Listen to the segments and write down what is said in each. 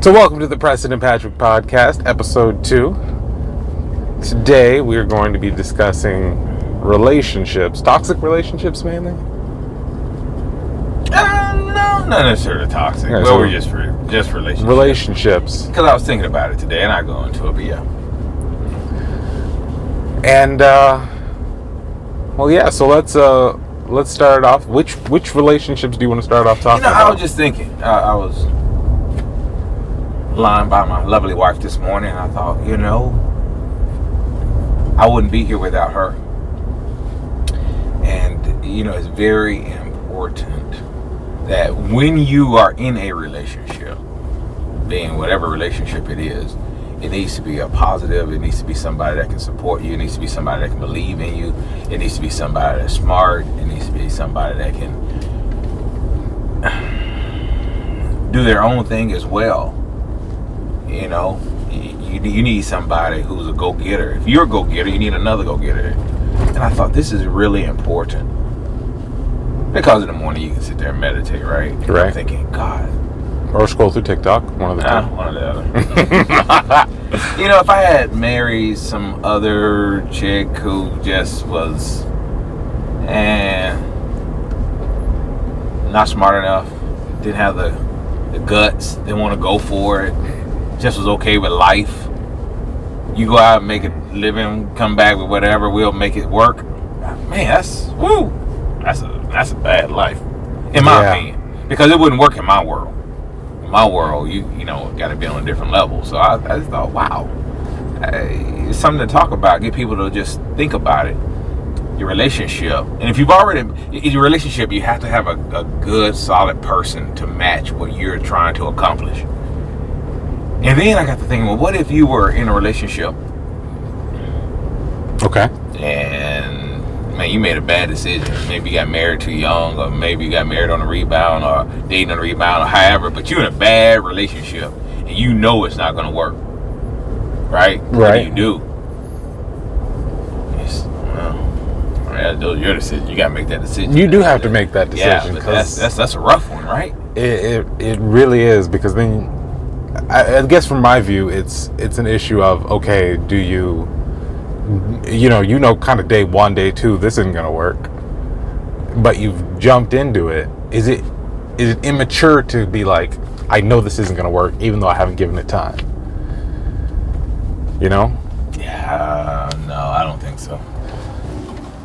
So welcome to the Preston and Patrick podcast, episode 2. Today we are going to be discussing relationships, toxic relationships mainly. No, not necessarily toxic. Yeah, well, so we're just relationships. Relationships. Because I was thinking about it today, and I go into it, but yeah. And so let's start off. Which relationships do you want to start off talking about? I was just thinking. I was lying by my lovely wife this morning, and I thought, I wouldn't be here without her. And it's very important that when you are in a relationship, being whatever relationship it is, it needs to be a positive. It needs to be somebody that can support you. It needs to be somebody that can believe in you. It needs to be somebody that's smart. It needs to be somebody that can do their own thing as well. You need somebody who's a go-getter. If you're a go-getter, you need another go-getter. And I thought this is really important. Because in the morning you can sit there and meditate, right? Right. I'm thinking, God. Or scroll through TikTok, one of the two. One or the other. If I had married some other chick who just was not smart enough, didn't have the guts, didn't want to go for it, just was okay with life. You go out and make a living, come back with whatever, we'll make it work. Man, that's a bad life, in my opinion, because it wouldn't work in my world. In my world, you got to be on a different level. So I just thought, wow, it's something to talk about. Get people to just think about it. Your relationship, and if you've already in your relationship, you have to have a good, solid person to match what you're trying to accomplish. And then I got to thinking, well, what if you were in a relationship? Okay. And man, you made a bad decision. Maybe you got married too young, or maybe you got married on a rebound, or dating on a rebound, or however. But you're in a bad relationship, and you know it's not going to work. Right? What do you do? Those are your decisions. You got to make that decision. You do have to make that decision. Yeah, but that's a rough one, right? It really is, because then, I guess from my view, it's an issue of, okay, do you kind of day 1, day 2, this isn't going to work, but you've jumped into it. Is it immature to be like, I know this isn't going to work, even though I haven't given it time? Yeah, no, I don't think so.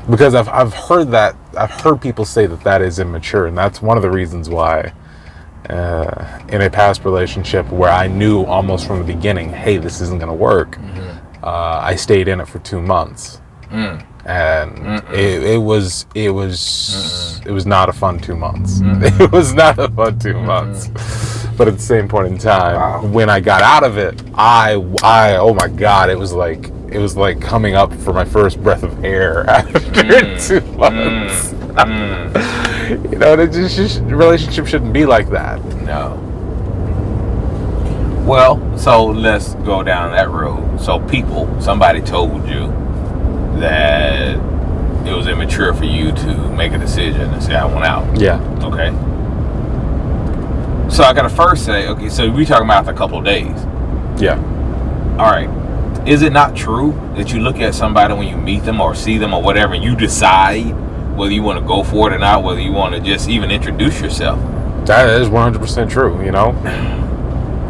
Because I've heard people say that is immature, and that's one of the reasons why in a past relationship where I knew almost from the beginning, hey, this isn't going to work, I stayed in it for 2 months, and it was not a fun 2 months. It was not a fun 2 months. But at the same point in time, when I got out of it, I oh my God, it was like coming up for my first breath of air after 2 months. Relationship shouldn't be like that. No. Well, so let's go down that road. So somebody told you that it was immature for you to make a decision and say, I want out. Yeah. Okay. So I got to first say, okay, so we're talking about a couple of days. Yeah. All right. Is it not true that you look at somebody when you meet them or see them or whatever, and you decide whether you want to go for it or not, whether you want to just even introduce yourself? That is 100% true,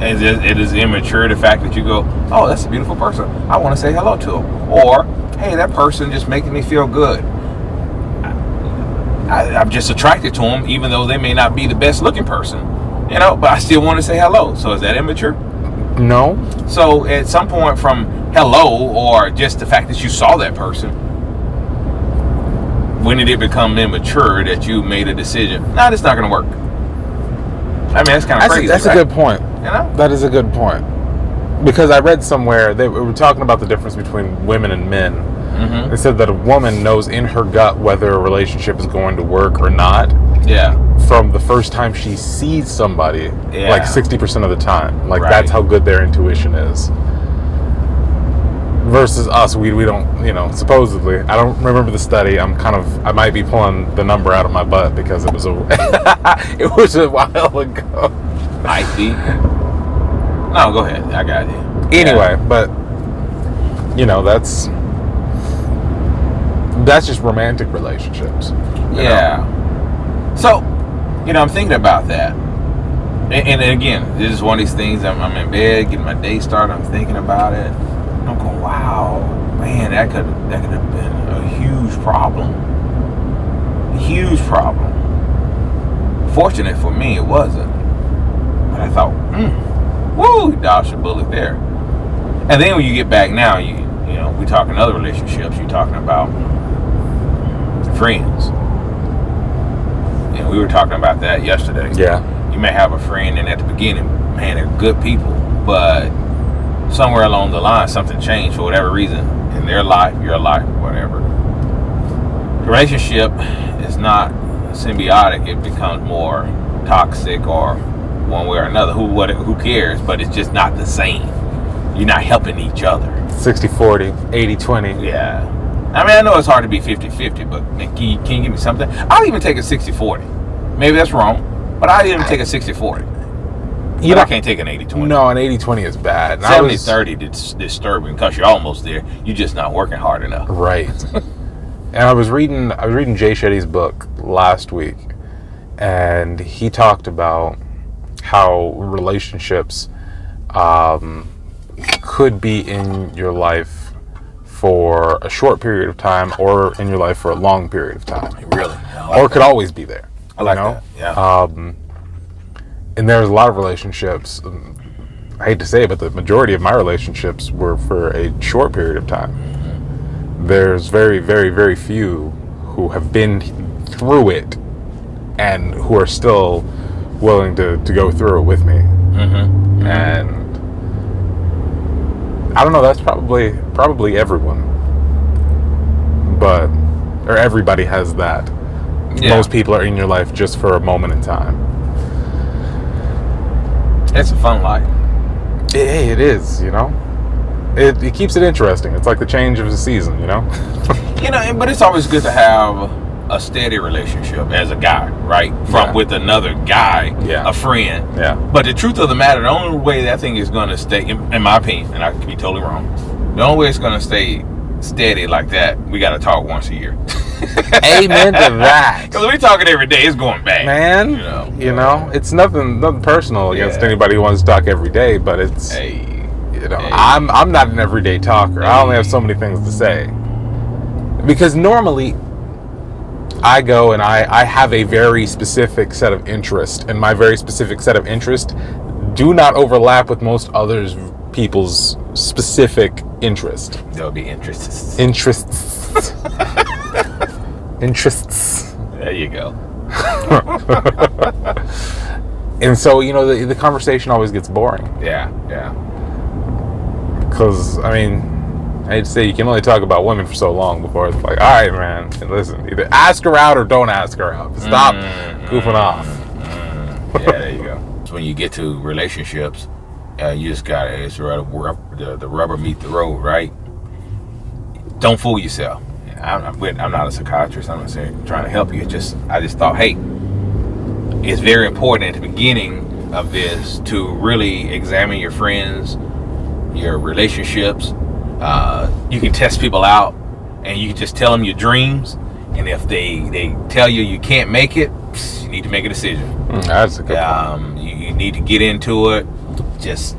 And it is immature, the fact that you go, oh, that's a beautiful person, I want to say hello to him. Or, hey, that person just making me feel good. I'm just attracted to them, even though they may not be the best looking person. But I still want to say hello. So is that immature? No. So at some point from hello, or just the fact that you saw that person, when did it become immature that you made a decision? No, it's not going to work. I mean, that's kind of crazy. That's a good point. That is a good point. Because I read somewhere, they were talking about the difference between women and men. They said that a woman knows in her gut whether a relationship is going to work or not. Yeah. From the first time she sees somebody, like 60% of the time. Like, that's how good their intuition is. Versus us, we don't, supposedly. I don't remember the study. I might be pulling the number out of my butt because it was a while ago. Might be. No, go ahead. I got you. Anyway, but you know, that's just romantic relationships. Yeah. So, you know, I'm thinking about that. And again, this is one of these things. I'm in bed, getting my day started. I'm thinking about it. I'm going, wow, man, that could have been a huge problem. A huge problem. Fortunate for me, it wasn't. But I thought, woo, dodged a bullet there. And then when you get back now, you know, we talking other relationships. You're talking about friends. And we were talking about that yesterday. Yeah. You may have a friend, and at the beginning, man, they're good people, but somewhere along the line, something changed for whatever reason in their life, your life, whatever. The relationship is not symbiotic; it becomes more toxic, or one way or another. Who cares? But it's just not the same. You're not helping each other. 60-40, 80-20. Yeah. I mean, I know it's hard to be 50-50, but man, can you give me something? I'll even take a 60-40. Maybe that's wrong, but I'll even take a 60-40. You know, I can't take an 80-20. No, an 80-20 is bad. 70-30 is disturbing because you're almost there. You're just not working hard enough. Right. And I was reading Jay Shetty's book last week, and he talked about how relationships could be in your life for a short period of time, or in your life for a long period of time. Really? Or could always be there. I like that. Yeah. And there's a lot of relationships, I hate to say it, but the majority of my relationships were for a short period of time. There's very, very, very few who have been through it and who are still willing to go through it with me. And I don't know, that's probably everyone. Or everybody has that. Yeah. Most people are in your life just for a moment in time. It's a fun life. It is, you know. It keeps it interesting. It's like the change of the season, you know. You know, but it's always good to have a steady relationship as a guy, right? With another guy, a friend. Yeah. But the truth of the matter, the only way that thing is going to stay, in my opinion, and I could be totally wrong, the only way it's going to stay steady like that, we got to talk once a year. Amen to that. Because we're talking every day, it's going bad. Man, you know, it's nothing personal against anybody who wants to talk every day, but it's, I'm not an everyday talker. I only have so many things to say. Because normally, I go and I have a very specific set of interests, and my very specific set of interests do not overlap with most others people's specific interest. There'll be interests. Interests. There you go. And so, you know, the conversation always gets boring. Yeah. Because, I mean, I'd say you can only talk about women for so long before it's like, all right, man, listen, either ask her out or don't ask her out. Stop goofing off. Yeah, there you go. So when you get to relationships, you just got to, the rubber meet the road, right? Don't fool yourself. I'm not a psychiatrist. I'm not saying trying to help you. I just thought, hey, it's very important at the beginning of this to really examine your friends, your relationships. You can test people out, and you can just tell them your dreams. And if they tell you can't make it, you need to make a decision. That's a good point. You need to get into it. Just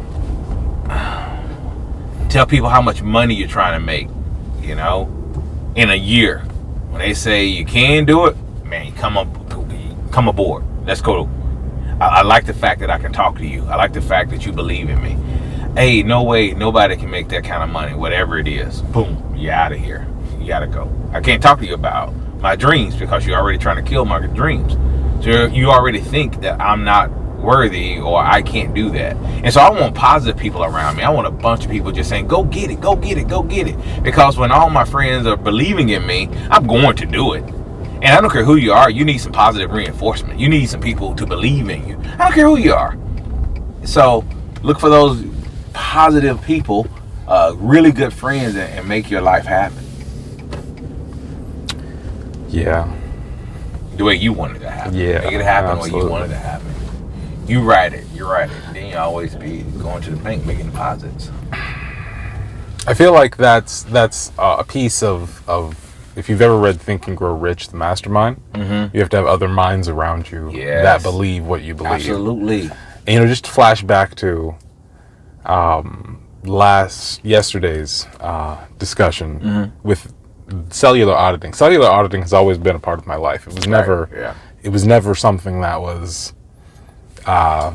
tell people how much money you're trying to make, you know, in a year. When they say you can do it, man, come aboard. Let's go. I like the fact that I can talk to you. I like the fact that you believe in me. Hey, no way, nobody can make that kind of money, whatever it is. Boom, you're out of here. You gotta go. I can't talk to you about my dreams because you're already trying to kill my dreams. So you already think that I'm not worthy or I can't do that. And so I want positive people around me. I want a bunch of people just saying, go get it, go get it, go get it. Because when all my friends are believing in me, I'm going to do it. And I don't care who you are, you need some positive reinforcement. You need some people to believe in you. I don't care who you are. So look for those positive people, really good friends, and make your life happen. Yeah. The way you wanted it to happen. Yeah. Make it happen absolutely. the way you wanted it to happen. You write it. Then you always be going to the bank making deposits. I feel like that's a piece of if you've ever read Think and Grow Rich, the Mastermind, you have to have other minds around you that believe what you believe. Absolutely. And, just to flash back to yesterday's discussion with cellular auditing. Cellular auditing has always been a part of my life. It was never it was never something that was a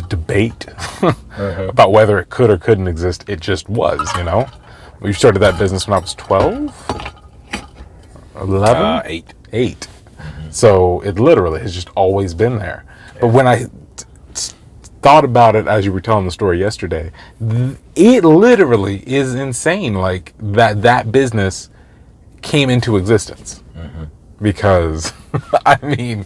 debate about whether it could or couldn't exist. It just was, We started that business when I was 12, 11? 8. So it literally has just always been there. But when I thought about it as you were telling the story yesterday, it literally is insane. Like that business came into existence because, I mean,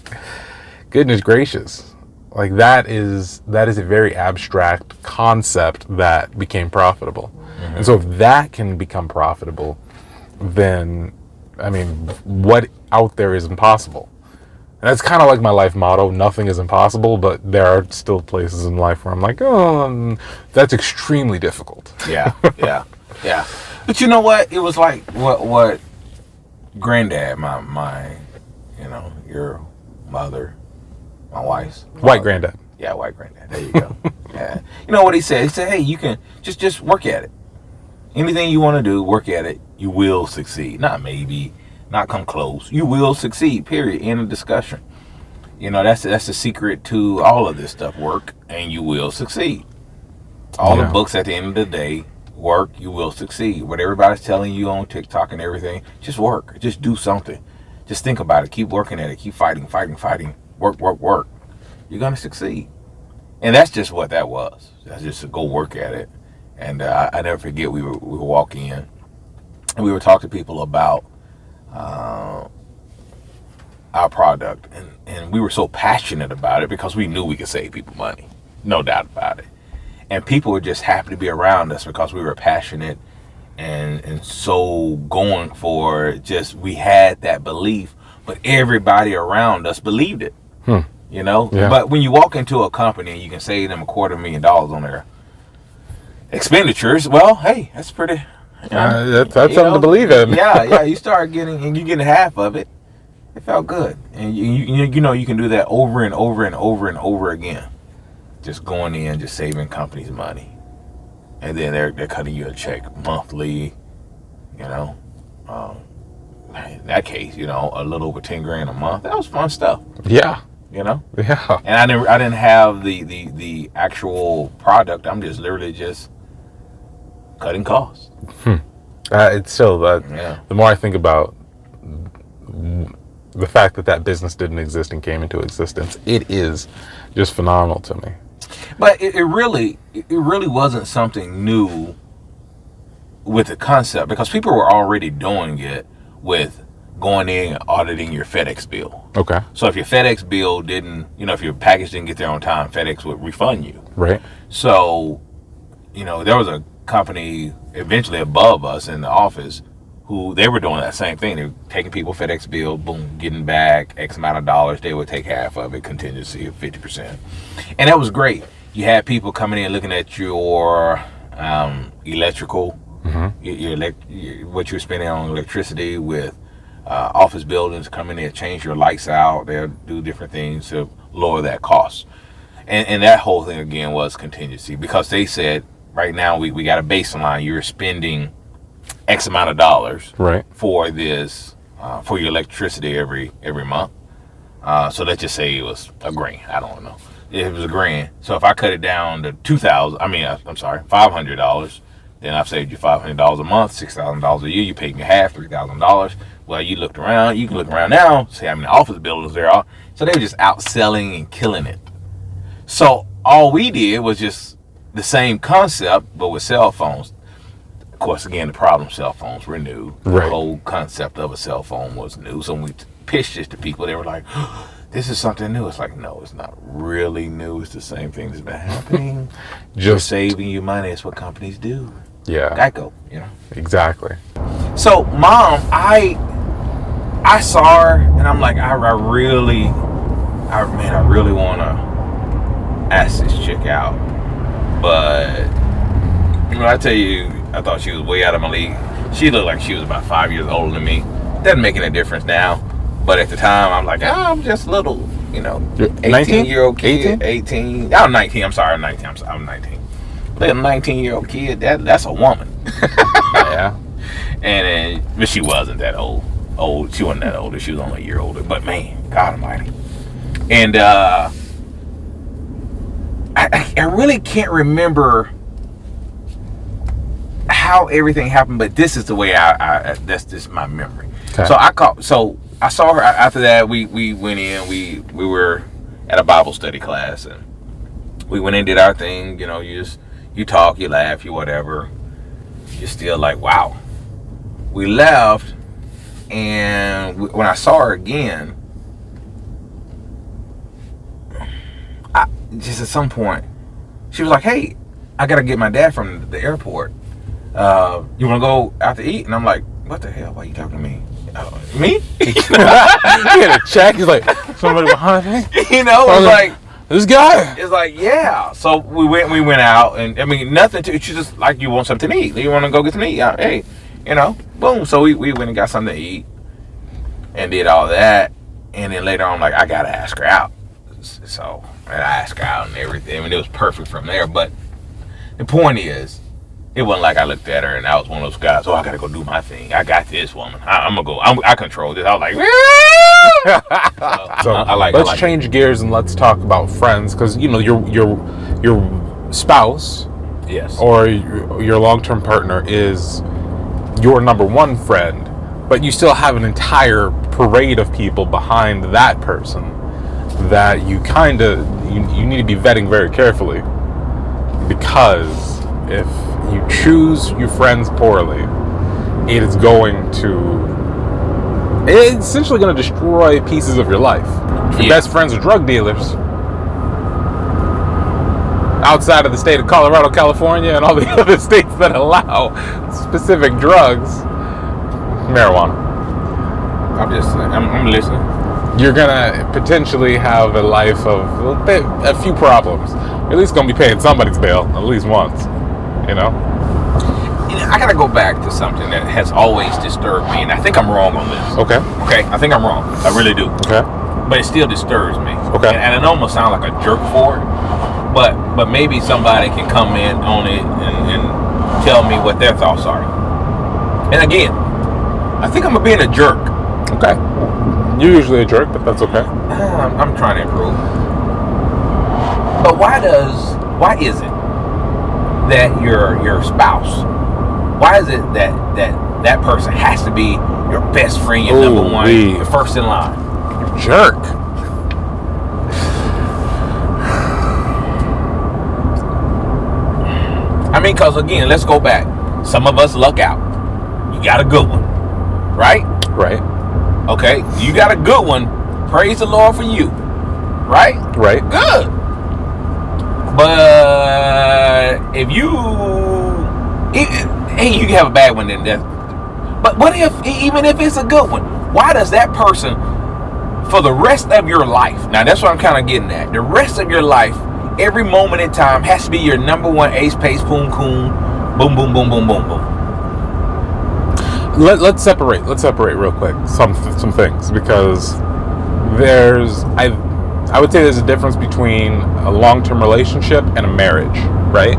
goodness gracious. Like that is a very abstract concept that became profitable. And so if that can become profitable, then, I mean, what out there is impossible? And that's kind of like my life motto. Nothing is impossible, but there are still places in life where I'm like, that's extremely difficult. Yeah. But you know what? It was like what granddad, my your mother, my wife's white granddad. Yeah, white granddad. There you go. Yeah. You know what he said? He said, hey, you can just work at it. Anything you want to do, work at it. You will succeed. Not maybe, not come close. You will succeed, period. End of discussion. That's the secret to all of this stuff. Work and you will succeed. All the books at the end of the day, work, you will succeed. What everybody's telling you on TikTok and everything, just work. Just do something. Just think about it. Keep working at it. Keep fighting. Work. You're going to succeed. And that's just what that was. That's just to go work at it. And I never forget, we were walking in and we were talking to people about our product. And we were so passionate about it because we knew we could save people money. No doubt about it. And people were just happy to be around us because we were passionate and so going for just, we had that belief, but everybody around us believed it. But when you walk into a company and you can save them $250,000 on their expenditures, well, hey, that's pretty. That's something to believe in. Yeah. You start getting half of it. It felt good, and you can do that over and over and over and over again. Just going in, just saving companies money, and then they're cutting you a check monthly. In that case, a little over $10,000 a month. That was fun stuff. Yeah. Yeah. And I didn't have the actual product. I'm just literally just cutting costs. It's still the more I think about the fact that business didn't exist and came into existence, it is just phenomenal to me. But it really wasn't something new with the concept, because people were already doing it with going in and auditing your FedEx bill. Okay. So if your FedEx bill didn't, if your package didn't get there on time, FedEx would refund you. Right. So, there was a company eventually above us in the office who they were doing that same thing. They were taking people FedEx bill, boom, getting back X amount of dollars. They would take half of it, contingency of 50%. And that was great. You had people coming in looking at your electrical, what you're spending on electricity with office buildings, coming in, change your lights out. They'll do different things to lower that cost. And that whole thing again was contingency, because they said right now we got a baseline. You're spending X amount of dollars for this for your electricity every month. So let's just say it was $1,000. I don't know. It was $1,000. So if I cut it down to $500, then I've saved you $500 a month, $6,000 a year. You paid me half, $3,000. Well, you looked around. You can look around now, see how many office buildings there are. So they were just outselling and killing it. So all we did was just the same concept, but with cell phones. Of course, again, the problem, cell phones were new. The whole concept of a cell phone was new. So when we pitched it to people, they were like, this is something new. It's like, no, it's not really new. It's the same thing that's been happening. Just saving you money. It's what companies do. Yeah. Geico, Exactly. So, Mom, I saw her, and I'm like, I really I really want to ask this chick out, but I tell you, I thought she was way out of my league. She looked like she was about 5 years older than me. Doesn't make any difference now, but at the time, I'm like, I'm just a little, 18-year-old kid. 18? I'm 19. I'm sorry, I'm 19. I'm 19. Little 19-year-old kid. That's a woman. Yeah. But she wasn't that old. She wasn't that older. She was only a year older. But man, God Almighty. And I really can't remember how everything happened, but this is the way that's just my memory. Okay. So I saw her after that. We went in. We were at a Bible study class, and we went in and did our thing. You talk, you laugh, you whatever. You're still like, wow. We left, and when I saw her again, just at some point, she was like, "Hey, I gotta get my dad from the airport. You wanna go out to eat?" And I'm like, "What the hell? Why are you talking to me? Me?" He had a check. He's like, "Somebody behind me." It's like this guy. It's like, yeah. So we went out, and I mean, nothing to. It's just like, you want something to eat. You want to go get something to eat? Hey, boom. So we went and got something to eat, and did all that, and then later on, I'm like, I gotta ask her out. So I asked her out and everything, and it was perfect from there. But the point is, it wasn't like I looked at her and I was one of those guys. I gotta go do my thing. I got this woman. I'm gonna go. I control this. I was like, let's change gears and let's talk about friends, because your spouse, yes, or your long-term partner is your number one friend, but you still have an entire parade of people behind that person that you need to be vetting very carefully, because if you choose your friends poorly, it's essentially going to destroy pieces of your life. If your best friends are drug dealers outside of the state of Colorado, California, and all the other states that allow specific drugs, marijuana. I'm listening. You're gonna potentially have a life of a few problems. You're at least gonna be paying somebody's bill at least once. I gotta go back to something that has always disturbed me, and I think I'm wrong on this. Okay, I think I'm wrong. I really do. Okay. But it still disturbs me. Okay. And it almost sounds like a jerk for it. But maybe somebody can come in on it and tell me what their thoughts are. And again, I think I'm being a jerk. Okay. You're usually a jerk, but that's okay. I'm trying to improve. But why is it that your spouse, why is it that person has to be your best friend, your number one, your first in line? Jerk. I mean, because again, let's go back. Some of us luck out. You got a good one, right? Right. Okay, you got a good one. Praise the Lord for you, right? Right. Good. But if you can have a bad one then. But what if, even if it's a good one, why does that person, for the rest of your life, now that's what I'm kind of getting at, the rest of your life, every moment in time has to be your number one ace, pace, poom, coon, boom, boom, boom, boom, boom, boom. Let's separate real quick some things, because I would say there's a difference between a long-term relationship and a marriage, right?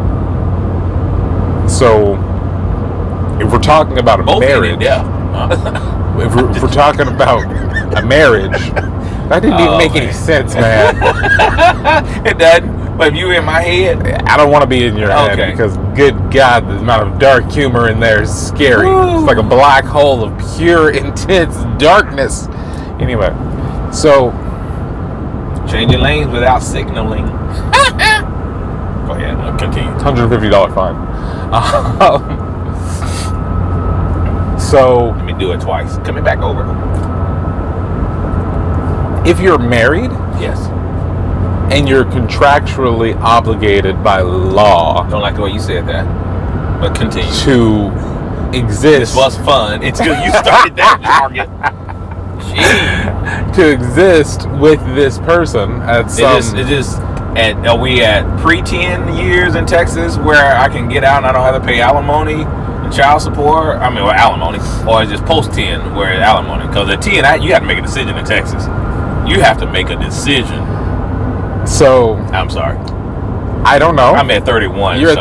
So if we're talking about a marriage, if we're talking about a marriage, that didn't even make any sense, man. It doesn't. But if you in my head, I don't want to be in your head, because good God, the amount of dark humor in there is scary. Ooh. It's like a black hole of pure, intense darkness. Anyway, so changing lanes without signaling. Go ahead, continue. $150 fine. So let me do it twice. Coming back over. If you're married, yes, and you're contractually obligated by law, don't like the way you said that, but continue, to exist. This was fun until you started that jargon. to exist with this person at some. Are we at pre-10 years in Texas where I can get out and I don't have to pay alimony and child support? I mean, or alimony, or is it post 10 where it's alimony? Because at 10, you have to make a decision in Texas. You have to make a decision. So I'm sorry. I don't know. I'm at 31, you're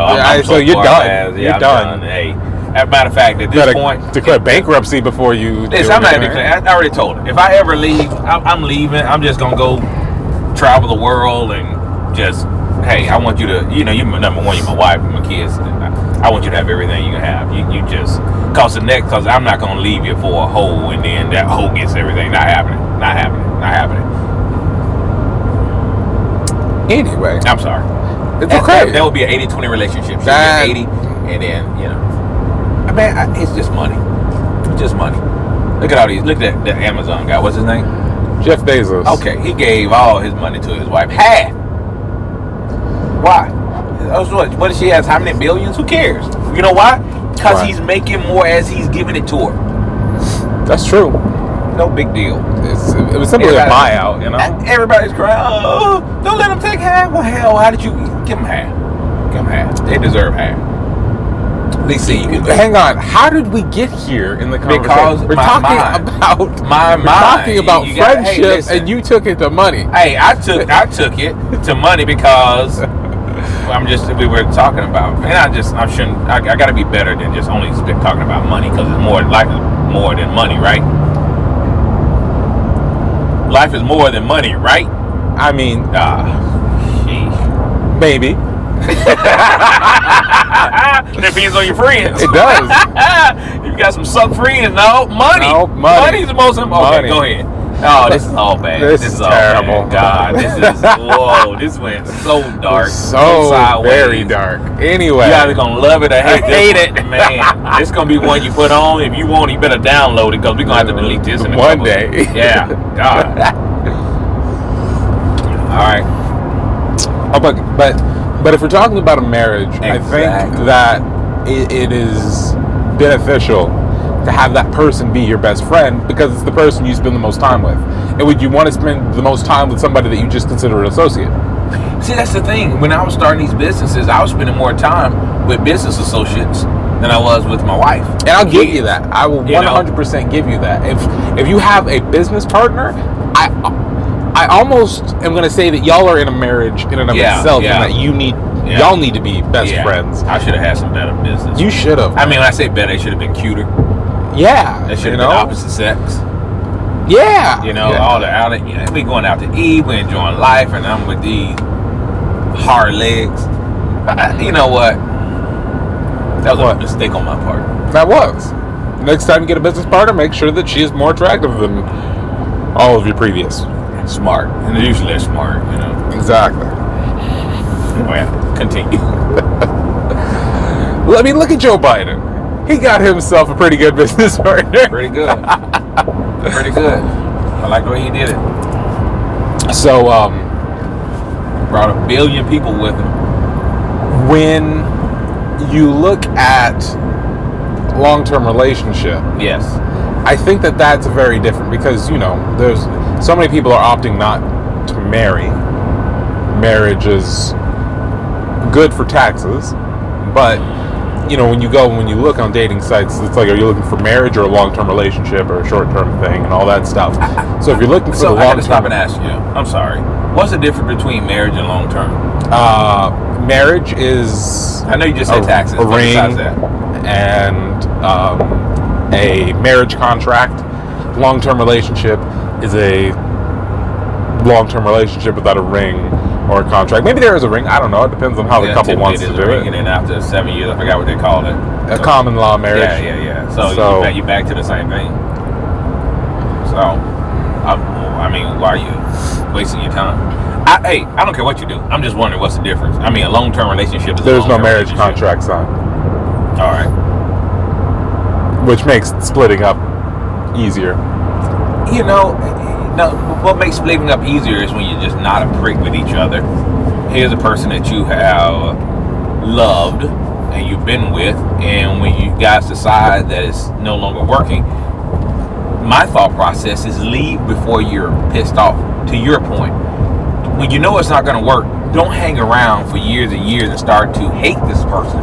so you're done. I'm done. Hey, as a matter of fact, at this point, declare bankruptcy before you. I'm not declaring. I already told her. If I ever leave, I'm leaving. I'm just gonna go travel the world and just. Hey, I want you to. You know, you're number one. You're my wife and my kids. I want you to have everything you can have. You just cause I'm not gonna leave you for a hoe and then that hoe gets everything. Not happening. Not happening. Not happening. Anyway, I'm sorry. It's okay. That would be an 80-20 relationship. She'd get 80, and then, you know. I mean, it's just money. Just money. Look at all these. Look at that Amazon guy. What's his name? Jeff Bezos. Okay, he gave all his money to his wife. Half. Why? What does she have? How many billions? Who cares? You know why? Because he's making more as he's giving it to her. That's true. No big deal. It was simply a buyout, you know? Everybody's crying, oh, don't let them take half. Well, hell, how did you give them half? Give them half. They deserve half. They see you. Hang on. How did we get here in the conversation? Because we're talking about friendship, and you took it to money. Hey, I took it to money because we were talking about, and I got to be better than just only talking about money, because it's more life is more than money, right? Life is more than money, right? I mean, maybe. Depends on your friends. It does. You got some suck friends, no money. No, money. Money's the most important. Okay, go ahead. Oh, this is all bad. This is all terrible. Bad. God, this went so dark. So very dark. Anyway. You either gonna love it or hate it. Man, it's gonna be one you put on. If you want, you better download it, because we're gonna have to delete this in one day. Yeah. God. All right. Oh, but if we're talking about a marriage, exactly. I think that it is beneficial to have that person be your best friend, because it's the person you spend the most time with. And would you want to spend the most time with somebody that you just consider an associate? See, that's the thing. When I was starting these businesses, I was spending more time with business associates than I was with my wife. And I'll give you that. I will 100% give you that. If you have a business partner, I almost am going to say that y'all are in a marriage in and of itself, and that y'all need to be best friends. I should have had some better business. You should have. I mean, when I say better, they should have been cuter. Yeah. They should have been opposite sex. Yeah. All the out. We going out to eat. We enjoying life, and I'm with these hard legs. You know what? That was a mistake on my part. That was. Next time you get a business partner, make sure that she is more attractive than all of your previous. Smart. And usually they're smart, Exactly. Well, continue. I mean, look at Joe Biden. He got himself a pretty good business partner. Pretty good. Pretty good. I like the way he did it. So, brought 1 billion people with him. When you look at long-term relationship, yes, I think that that's very different, because there's so many people are opting not to marry. Marriage is good for taxes, but when you look on dating sites, it's like, are you looking for marriage or a long-term relationship or a short-term thing and all that stuff? So if you're looking for the long-term, I gotta stop and ask you. I'm sorry. What's the difference between marriage and long-term? Marriage is, I know you just said taxes. A ring and a marriage contract. Long-term relationship is a long-term relationship without a ring or a contract. Maybe there is a ring. I don't know. It depends on how the couple wants to do it. And then after 7 years, I forgot what they called it. A common law marriage. Yeah. So you back to the same thing. So, I mean, why are you wasting your time? I don't care what you do. I'm just wondering what's the difference. I mean, a long-term relationship is there's no marriage contract signed. All right. Which makes splitting up easier. What makes splitting up easier is when you're just not a prick with each other. Here's a person that you have loved and you've been with, and when you guys decide that it's no longer working, my thought process is leave before you're pissed off. To your point, when you know it's not going to work, don't hang around for years and years and start to hate this person.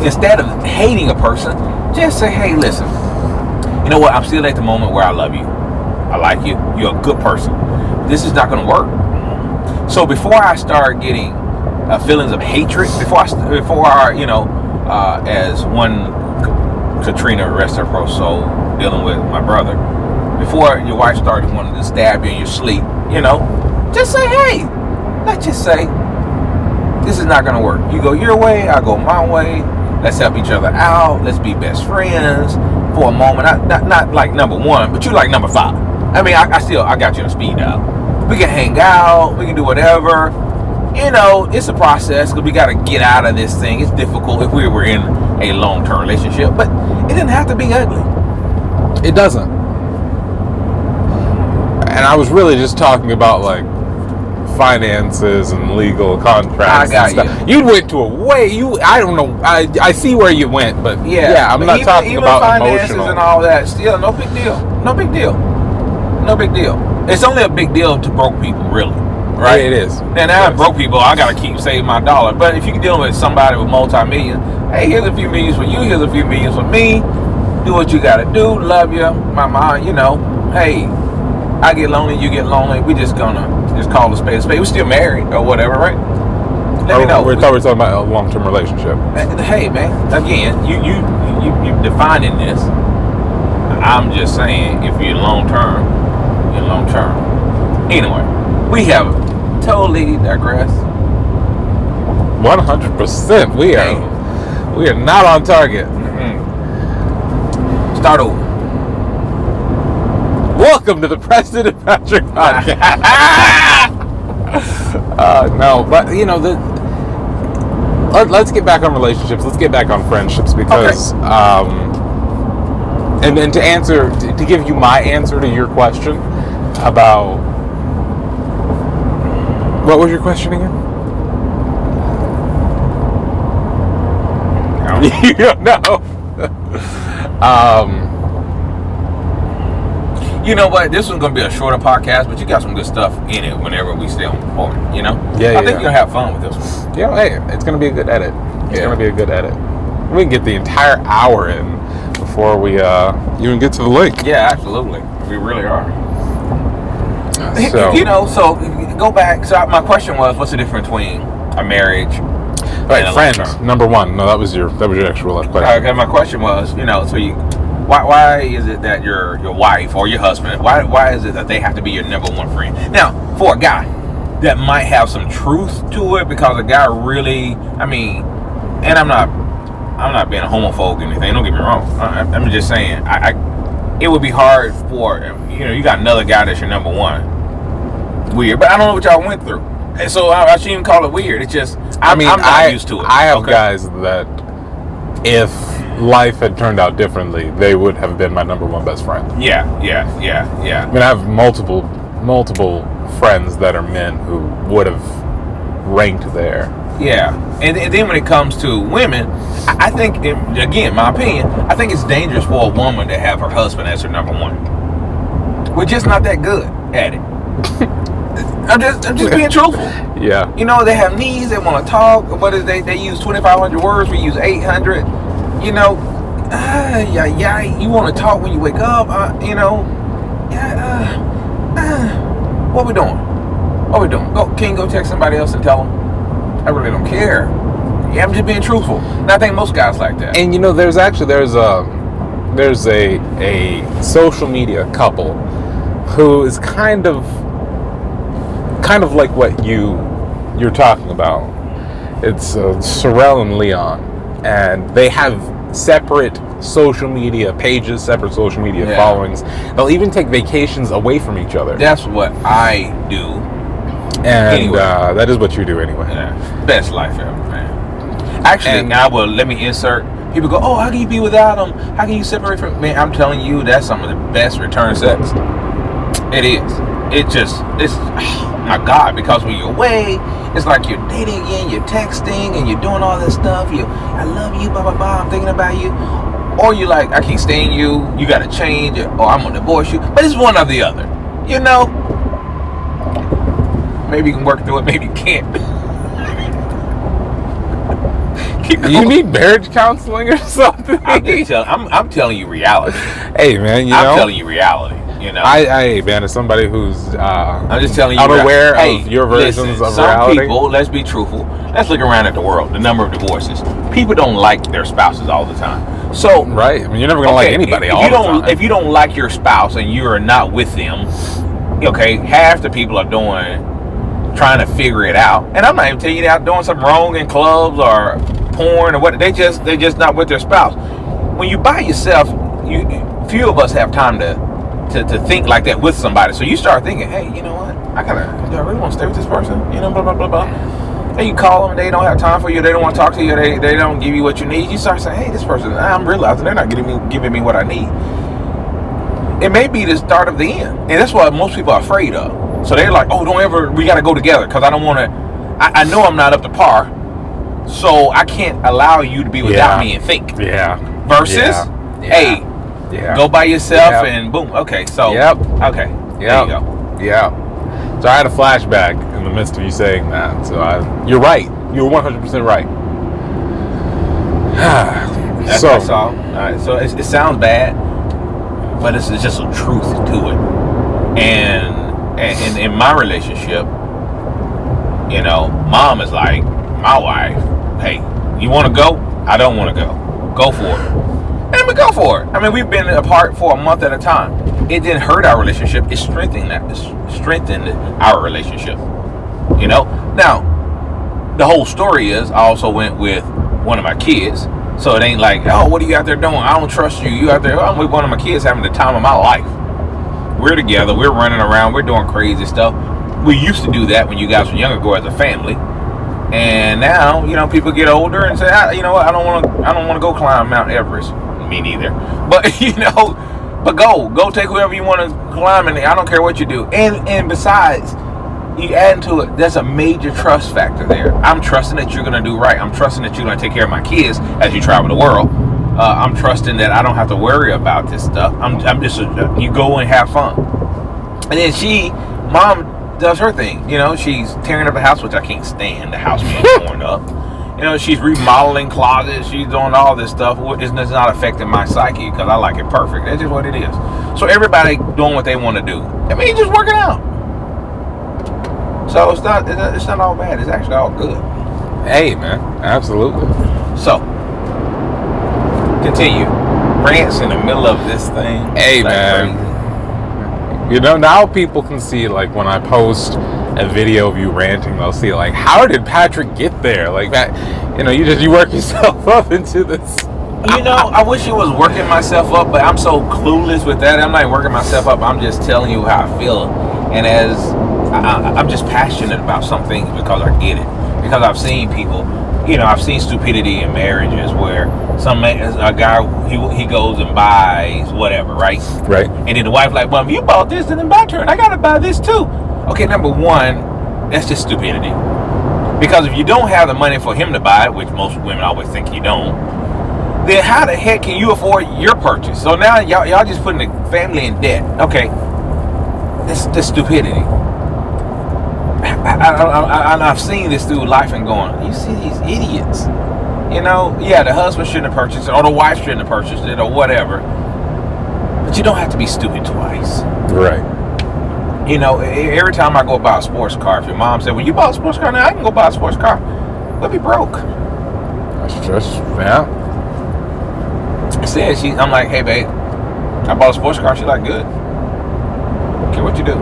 Instead of hating a person, just say, hey, listen, you know what? I'm still at the moment where I love you. I like you. You're a good person. This is not going to work. So before I start getting feelings of hatred, before I, as one Katrina, rest her soul, dealing with my brother, before your wife started wanting to stab you in your sleep, just say, hey, let's just say this is not going to work. You go your way, I go my way. Let's help each other out. Let's be best friends for a moment. Not like number one, but you like number 5. I mean, I got you on speed dial. We can hang out. We can do whatever. It's a process because we got to get out of this thing. It's difficult if we were in a long-term relationship, but it didn't have to be ugly. It doesn't. And I was really just talking about like finances and legal contracts and stuff. You went to I don't know. I see where you went, but I'm not talking about finances emotional and all that. Still, no big deal. No big deal. No big deal. It's only a big deal to broke people, really. Right? Yeah, it is. And now broke people, I gotta keep saving my dollar. But if you're dealing with somebody with multi-million, hey, here's a few millions for you, here's a few millions for me. Do what you gotta do. Love you, my mom. Hey, I get lonely, you get lonely. We just gonna call a spade a spade. We're still married or whatever, right? Let me know. We thought we were talking about a long-term relationship. Hey, man. Again, you defining this. I'm just saying, if you're long-term, you're long-term. Anyway, we have totally digressed. 100%. We are not on target. Mm-hmm. Start over. Welcome to the Preston and Patrick podcast. No, but let's get back on relationships. Let's get back on friendships because, and then to give you my answer to your question about, what was your question again? You don't know. You know what? This one's going to be a shorter podcast, but you got some good stuff in it whenever we stay on board, I think you're going to have fun with this one. Yeah, hey, it's going to be a good edit. It's going to be a good edit. We can get the entire hour in before we even get to the link. Yeah, absolutely. We really are. So go back. So my question was, what's the difference between a marriage and a friend? Number one. No, that was your actual question. Okay, my question was, why is it that your wife or your husband, why is it that they have to be your number one friend? Now, for a guy that might have some truth to it, because a guy really, and I'm not being a homophobe or anything, don't get me wrong. I'm just saying, it would be hard for, you got another guy that's your number one. Weird, but I don't know what y'all went through. And so I shouldn't even call it weird. It's just, I'm not used to it. I have guys that, if life had turned out differently, they would have been my number one best friend. Yeah. I have multiple friends that are men who would have ranked there. Yeah, and then when it comes to women, I think, again, my opinion, I think it's dangerous for a woman to have her husband as her number one. We're just not that good at it. I'm just being truthful. Yeah. They have needs, they want to talk. What is they use 2,500 words, we use 800. You want to talk when you wake up, what we doing? Can you go text somebody else and tell them? I really don't care. Yeah, I'm just being truthful. And I think most guys like that. And there's a social media couple who is kind of like what you're talking about. It's Sorrel and Leon, and they have separate social media pages, separate social media followings. They'll even take vacations away from each other. That's what I do. And that is what you do anyway. Yeah. Best life ever, man. Actually, let me insert. People go, oh, how can you be without them? How can you separate from... Man, I'm telling you, that's some of the best return sex. It is. It's oh my God, because when you're away, it's like you're dating again, you're texting, and you're doing all this stuff. I love you, blah, blah, blah, I'm thinking about you. or you like, I can't stand you, you gotta change, or I'm gonna divorce you. But it's one or the other. You know? Maybe you can work through it, maybe you can't. You need marriage counseling or something? I'm telling you reality. Hey, man, I'm telling you reality. You know, I man, as somebody who's I'm just telling you, unaware of your versions of reality. Some people, let's be truthful. Let's look around at the world. The number of divorces. People don't like their spouses all the time. So right, I mean, you're never gonna like anybody all the time. If you don't like your spouse and you are not with them, okay, half the people are trying to figure it out. And I'm not even telling you they're doing something wrong in clubs or porn or what. They just not with their spouse. When you by yourself, few of us have time to think like that with somebody. So you start thinking, hey, you know what? Do I really want to stay with this person? You know, blah, blah, blah, blah. And you call them, they don't have time for you, they don't want to talk to you, they don't give you what you need. You start saying, hey, this person, I'm realizing they're not giving me what I need. It may be the start of the end. And that's what most people are afraid of. So they're like, oh, we got to go together because I don't want to, I know I'm not up to par, so I can't allow you to be without me and think. Yeah. Versus, hey, go by yourself and boom. Okay, so okay, there you go. Yeah. So I had a flashback in the midst of you saying that. So you're right. You're 100% right. That's all. All right. So it sounds bad, but it's just a truth to it. And in my relationship, you know, mom is like my wife. Hey, you want to go? I don't want to go. Go for it. And we go for it. I mean, we've been apart for a month at a time. It didn't hurt our relationship. It strengthened our relationship. You know? Now, the whole story is I also went with one of my kids. So it ain't like, oh, what are you out there doing? I don't trust you. You out there. I'm with one of my kids having the time of my life. We're together. We're running around. We're doing crazy stuff. We used to do that when you guys were younger, go as a family. And now, you know, people get older and say, you know what? I don't want to go climb Mount Everest. Me neither. But you know, go take whoever you want to climb, and I don't care what you do. And besides, you add to it, there's a major trust factor there. I'm trusting that you're going to do right. I'm trusting that you're going to take care of my kids as you travel the world. I'm trusting that I don't have to worry about this stuff. I'm just you go and have fun. And then mom does her thing. You know, she's tearing up the house, which I can't stand. The house being torn up. You know, she's remodeling closets. She's doing all this stuff. It's not affecting my psyche because I like it perfect. That's just what it is. So everybody doing what they want to do. I mean, just working out. So it's not all bad. It's actually all good. Hey, man, absolutely. So continue. Rants in the middle of this thing. Hey, man. Crazy. You know, now people can see, like, when I post a video of you ranting, they'll see, like, how did Patrick get there? Like that, you know, you work yourself up into this. You know, I wish it was working myself up, but I'm so clueless with that. I'm not working myself up. I'm just telling you how I feel. And as I'm just passionate about some things because I get it. Because I've seen people, you know, I've seen stupidity in marriages where a guy, he goes and buys whatever, right? Right. And then the wife like, well, if you bought this, then it's my turn. I got to buy this too. Okay, number one, that's just stupidity. Because if you don't have the money for him to buy it, which most women always think you don't, then how the heck can you afford your purchase? So now y'all just putting the family in debt. Okay, that's stupidity. I've seen this through life and going, you see these idiots. You know, yeah, the husband shouldn't have purchased it, or the wife shouldn't have purchased it, or whatever. But you don't have to be stupid twice. Right. You know, every time I go buy a sports car, if your mom said, well, you bought a sports car, now I can go buy a sports car. We'll be broke. That's just, yeah. Instead, I'm like, hey, babe, I bought a sports car. She's like, good. Okay, what you do?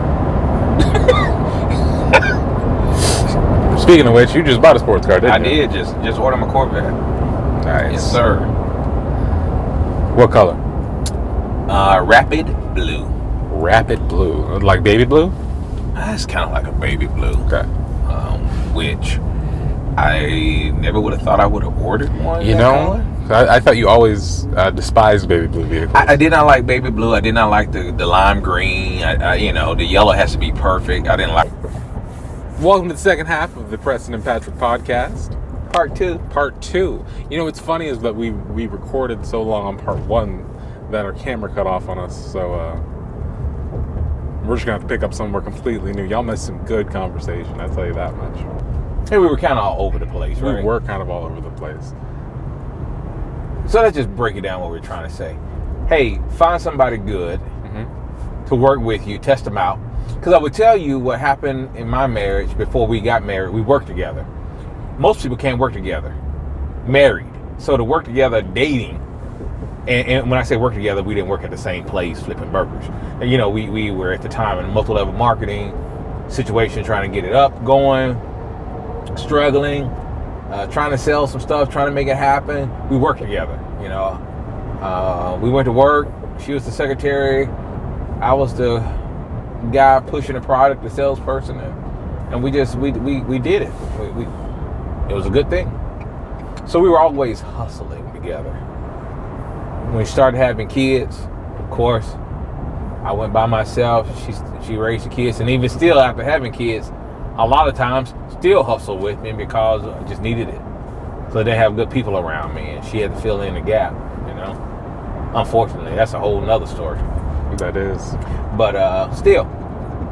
Speaking of which, you just bought a sports car, didn't you? I did, just order my Corvette. Nice. Yes, sir. What color? Rapid blue. Rapid blue. Like baby blue? It's kind of like a baby blue. Okay. Which I never would have thought I would have ordered one. You know, I thought you always despised baby blue vehicles. I did not like baby blue. I did not like the lime green. You know, the yellow has to be perfect. I didn't like. Welcome to the second half of the Preston and Patrick podcast. Part 2. Part 2. You know, what's funny is that we recorded so long on part 1 that our camera cut off on us. So we're just going to have to pick up somewhere completely new. Y'all missed some good conversation, I'll tell you that much. Hey, we were kind of all over the place, right? We were kind of all over the place. So let's just break it down what we're trying to say. Hey, find somebody good to work with you, test them out. Because I would tell you what happened in my marriage before we got married. We worked together. Most people can't work together, married. So to work together, dating, and when I say work together, we didn't work at the same place flipping burgers. And, you know, we were at the time in multi-level marketing situation, trying to get it up, going, struggling, trying to sell some stuff, trying to make it happen. We worked together, you know. We went to work. She was the secretary. I was the guy pushing the product, the salesperson, and we did it. It was a good thing. So we were always hustling together. When we started having kids, of course, I went by myself. She raised the kids, and even still after having kids, a lot of times still hustle with me because I just needed it. So they have good people around me, and she had to fill in the gap, you know. Unfortunately, that's a whole nother story. That is. But still,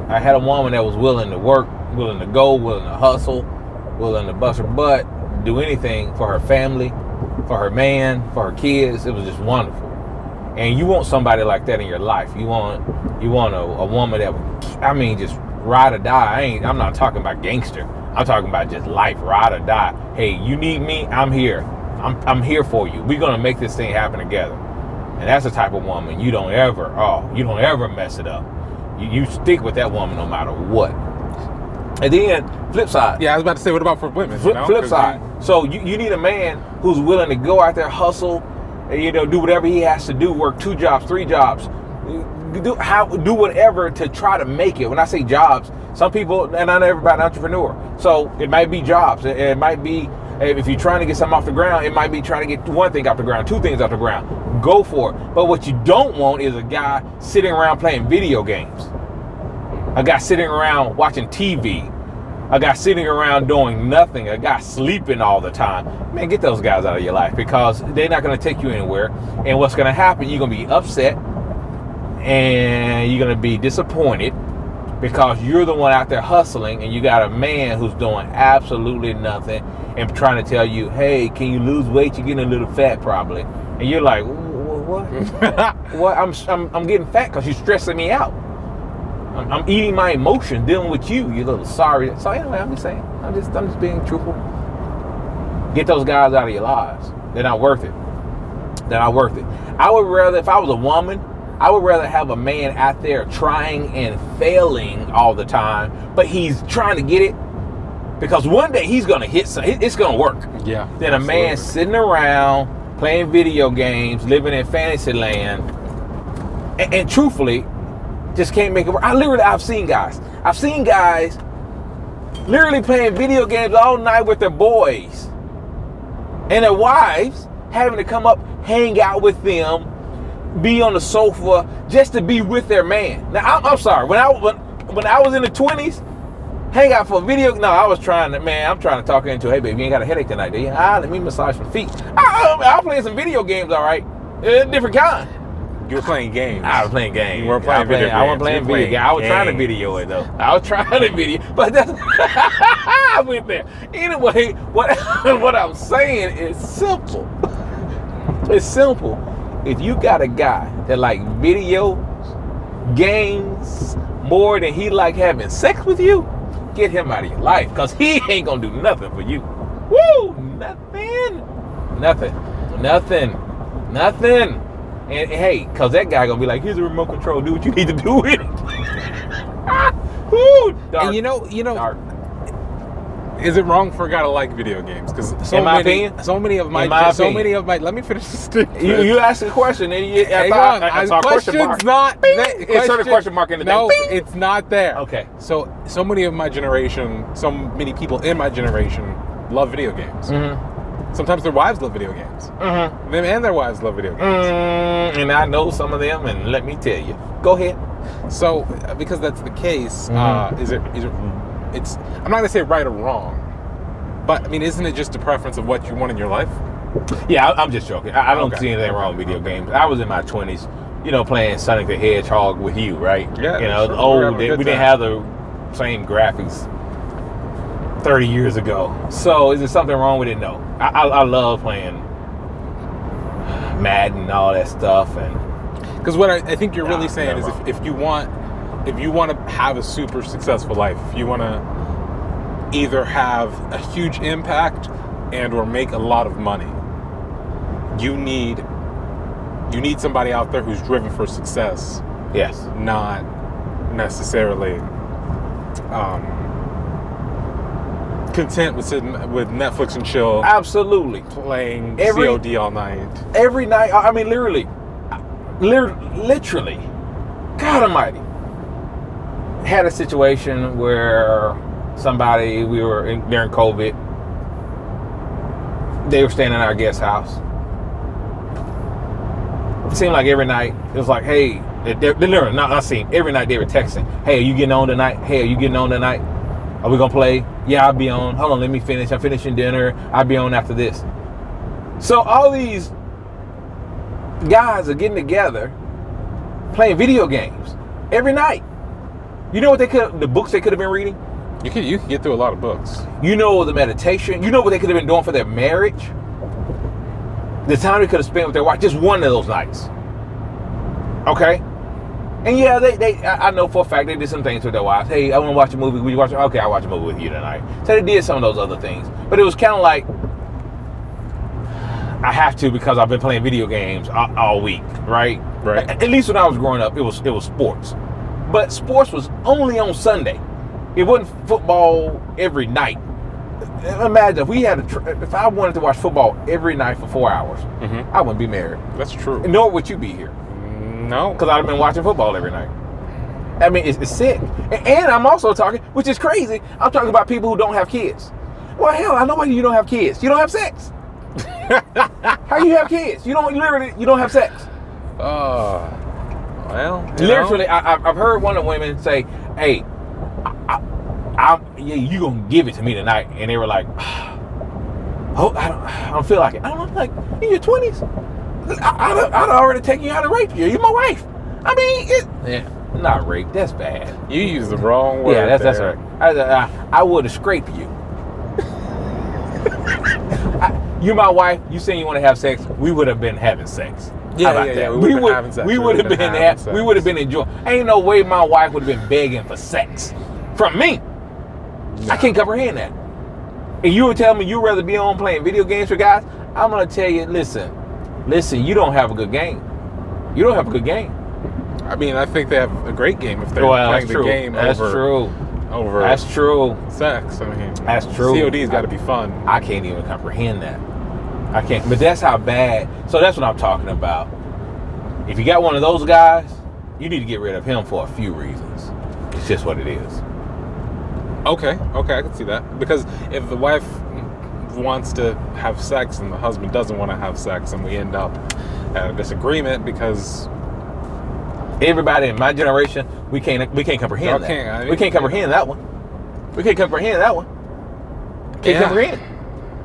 I had a woman that was willing to work, willing to go, willing to hustle, willing to bust her butt, do anything for her family, for her man, for her kids. It was just wonderful. And you want somebody like that in your life. You want a woman that would, I mean, just ride or die. I'm not talking about gangster. I'm talking about just life, ride or die. Hey, you need me, I'm here. I'm here for you. We're gonna make this thing happen together. And that's the type of woman you don't ever mess it up. You stick with that woman no matter what. And then, flip side. Yeah, I was about to say, what about for women? Flip side. So you need a man who's willing to go out there, hustle, and, you know, do whatever he has to do, work 2 jobs, 3 jobs, do whatever to try to make it. When I say jobs, some people, and not everybody's an entrepreneur. So it might be jobs. It might be, if you're trying to get something off the ground, it might be trying to get 1 thing off the ground, 2 things off the ground. Go for it. But what you don't want is a guy sitting around playing video games. A guy sitting around watching TV. A guy sitting around doing nothing. A guy sleeping all the time. Man, get those guys out of your life, because they're not going to take you anywhere. And what's going to happen, you're going to be upset and you're going to be disappointed because you're the one out there hustling and you got a man who's doing absolutely nothing and trying to tell you, hey, can you lose weight? You're getting a little fat probably. And you're like, what? What? I'm getting fat because you're stressing me out. I'm eating my emotions, dealing with you. You're a little sorry. So anyway, I'm just saying. I'm just being truthful. Get those guys out of your lives. They're not worth it. They're not worth it. I would rather, if I was a woman, I would rather have a man out there trying and failing all the time, but he's trying to get it, because one day he's going to hit something. It's going to work. Yeah. Than a man sitting around playing video games, living in fantasy land, and truthfully, just can't make it work. I've seen guys literally playing video games all night with their boys and their wives having to come up, hang out with them, be on the sofa just to be with their man. Now, I'm sorry. When I was in the 20s, hang out for a video. No, I'm trying to talk her into, hey, baby, you ain't got a headache tonight, do you? Let me massage my feet. I'm playing some video games, all right. Different kind. You were playing games. I was playing games. You weren't playing video games. I wasn't playing video games. I was trying to video it, though. I was trying to video, but that's, I went there. Anyway, what I'm saying is simple. It's simple. If you got a guy that like video games more than he like having sex with you, get him out of your life, because he ain't going to do nothing for you. Woo! Nothing. And hey, because that guy going to be like, here's a remote control. Do what you need to do with it. Woo! Dark. And you know, Dark. Is it wrong for a guy to like video games? Because so many of my. Let me finish this thing. You asked a question, and I saw a question mark. Insert a question mark in the thing. No, it's not there. Okay. So many of my generation, so many people in my generation love video games. Mm-hmm. Sometimes their wives love video games. Mm-hmm. Them and their wives love video games. And I know some of them, and let me tell you. Go ahead. So, because that's the case, I'm not going to say right or wrong, But I mean, isn't it just a preference of what you want in your life? Yeah, I'm just joking. I don't see anything wrong with video games. I was in my 20s, playing Sonic the Hedgehog with you, right? Yeah, sure. Old. We didn't have the same graphics 30 years ago. So is there something wrong with it? No. I love playing Madden and all that stuff, and because what I think you're really saying is if you want to have a super successful life, if you want to either have a huge impact and or make a lot of money, you need somebody out there who's driven for success. Yes. Not necessarily content with sitting with Netflix and chill. Absolutely. Playing COD all night. Every night. I mean, literally. God almighty. Had a situation where somebody, during COVID, they were staying in our guest house. It seemed like every night, it was like, hey, every night they were texting, hey, are you getting on tonight? Hey, are you getting on tonight? Are we going to play? Yeah, I'll be on. Hold on, let me finish. I'm finishing dinner. I'll be on after this. So all these guys are getting together, playing video games every night. You know what the books they could have been reading? You could get through a lot of books. You know the meditation. You know what they could have been doing for their marriage. The time they could have spent with their wife. Just one of those nights. Okay? And yeah, I know for a fact they did some things with their wives. Hey, I want to watch a movie. Will you watch it? Okay, I'll watch a movie with you tonight. So they did some of those other things. But it was kind of like, I have to because I've been playing video games all week, right? Right. At least when I was growing up, it was sports. But sports was only on Sunday. It wasn't football every night. Imagine if I wanted to watch football every night for 4 hours, I wouldn't be married. That's true. Nor would you be here. No. Because I'd have been watching football every night. I mean, it's sick. And I'm also talking, which is crazy, I'm talking about people who don't have kids. Well, hell, I know why you don't have kids. You don't have sex. How you have kids? You don't have sex. Well, literally, I've heard one of the women say, hey, you gonna give it to me tonight, and they were like, oh, I don't feel like it. I don't know, like in your 20s, I'd already taken you out and raped you. You're my wife. I mean, not rape. That's bad. You used the wrong word. Yeah, that's right. I would have scraped you. You're my wife. You saying you want to have sex? We would have been having sex. Yeah. We would have been enjoying. Ain't no way my wife would have been begging for sex from me. No. I can't comprehend that. And you would tell me you'd rather be on playing video games with guys? I'm gonna tell you, listen, you don't have a good game. You don't have a good game. I mean, I think they have a great game if they're playing the game over sex. I mean, that's true. COD's got to be fun. I can't even comprehend that. I can't. But that's how bad. So that's what I'm talking about. If you got one of those guys, you need to get rid of him for a few reasons. It's just what it is. Okay, I can see that. Because if the wife wants to have sex and the husband doesn't want to have sex, and we end up at a disagreement because everybody in my generation, we can't comprehend that. We can't comprehend that one. We can't comprehend that one. Can't comprehend.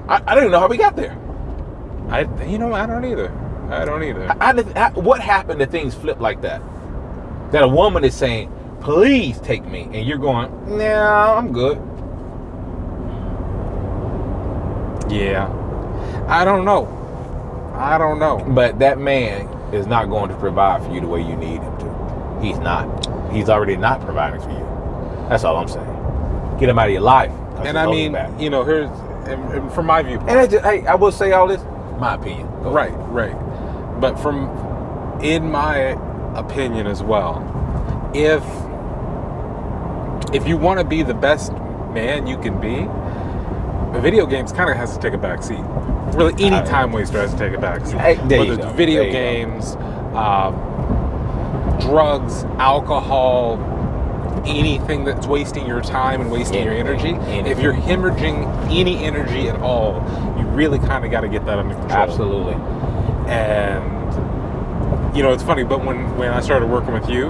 I don't even know how we got there. I don't either. What happened that things flip like that? That a woman is saying, please take me, and you're going, nah, I'm good. Yeah. I don't know. But that man is not going to provide for you the way you need him to. He's not. He's already not providing for you. That's all I'm saying. Get him out of your life. And I mean, here's from my viewpoint. And I will say all this, my opinion. Right. But in my opinion as well, if you want to be the best man you can be, video games kind of has to take a back seat. Really, any time waster has to take a back seat. Whether it's video games, drugs, alcohol, anything that's wasting your time and wasting your energy. If you're hemorrhaging any energy at all, you really kind of got to get that under control. Absolutely. And it's funny, but when I started working with you,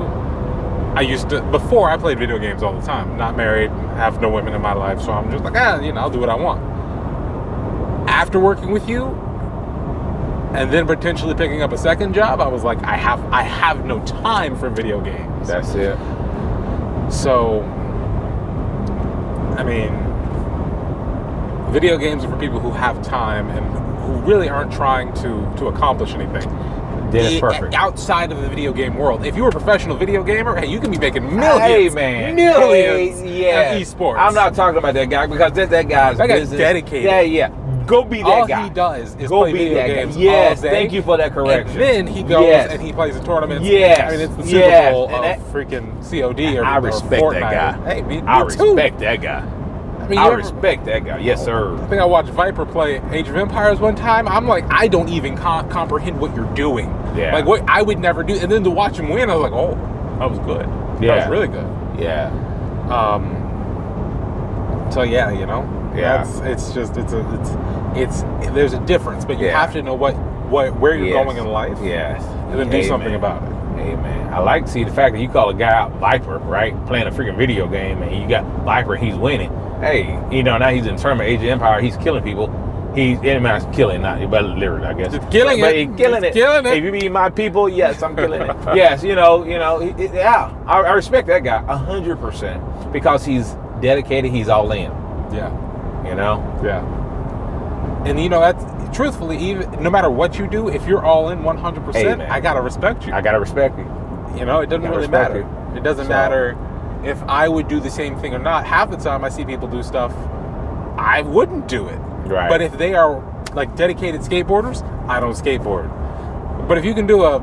before I played video games all the time, not married, have no women in my life, so I'm just like, I'll do what I want. after working with you, and then potentially picking up a second job, I was like, I have no time for video games. That's it. So, I mean, video games are for people who have time and who really aren't trying to accomplish anything. That's perfect. Outside of the video game world. If you're a professional video gamer, hey, you can be making millions. Hey, man. Millions Hey, of esports. I'm not talking about that guy because that guy's business. Dedicated. Yeah. Go be that all guy. All he does is Go play be video that games guy. Yes, all day. thank you for that correction. And then he goes and he plays in tournaments. Yes. I mean, it's the Super Bowl of freaking COD or I respect Fortnite. that guy. Hey, me I too. respect that guy. I mean, I respect that guy. Yes, sir. I think I watched Viper play Age of Empires one time. I'm like, I don't even comprehend what you're doing. Yeah. Like, what I would never do. And then to watch him win, I was like, oh, that was good. Yeah. That was really good. Yeah. So yeah, you know. Yeah. It's there's a difference, but you have to know where you're going in life. Yes. And then do something about it. Hey man, I like to see the fact that you call a guy out Viper, right? Playing a freaking video game, and you got Viper, he's winning. Hey, you know, now he's in tournament, Age of Empire, he's killing people. He's killing, not but literally, I guess. Just killing but it. He's killing it. If you be my people, yes, I'm killing it. Yes, yeah. I respect that guy 100% because he's dedicated. He's all in. Yeah. You know. Yeah. And you know, that's truthfully, even no matter what you do, if you're all in 100%, I gotta respect you. I gotta respect you. You know, it doesn't really matter. It doesn't matter if I would do the same thing or not. Half the time I see people do stuff, I wouldn't do it. Right. But if they are like dedicated skateboarders, I don't skateboard. But if you can do a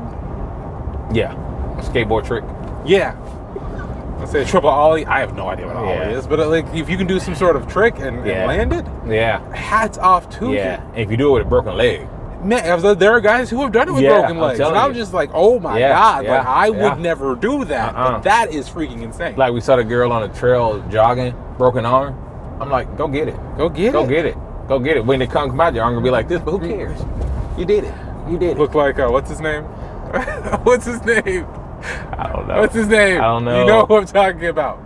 skateboard trick. Yeah. Let's say a triple ollie. I have no idea what ollie is, but like if you can do some sort of trick and land it, hats off to you. Yeah. And if you do it with a broken leg. Man, there are guys who have done it with broken legs, and I'm just like, oh my god, like I would never do that. But that is freaking insane. Like we saw the girl on the trail jogging, broken arm. I'm like, go get it. Go get it. Go get it. Go get it. When it comes out, your arm gonna be like this, but who cares? You did it. You did it. Look like what's his name? What's his name? I don't know. What's his name? I don't know. You know who I'm talking about?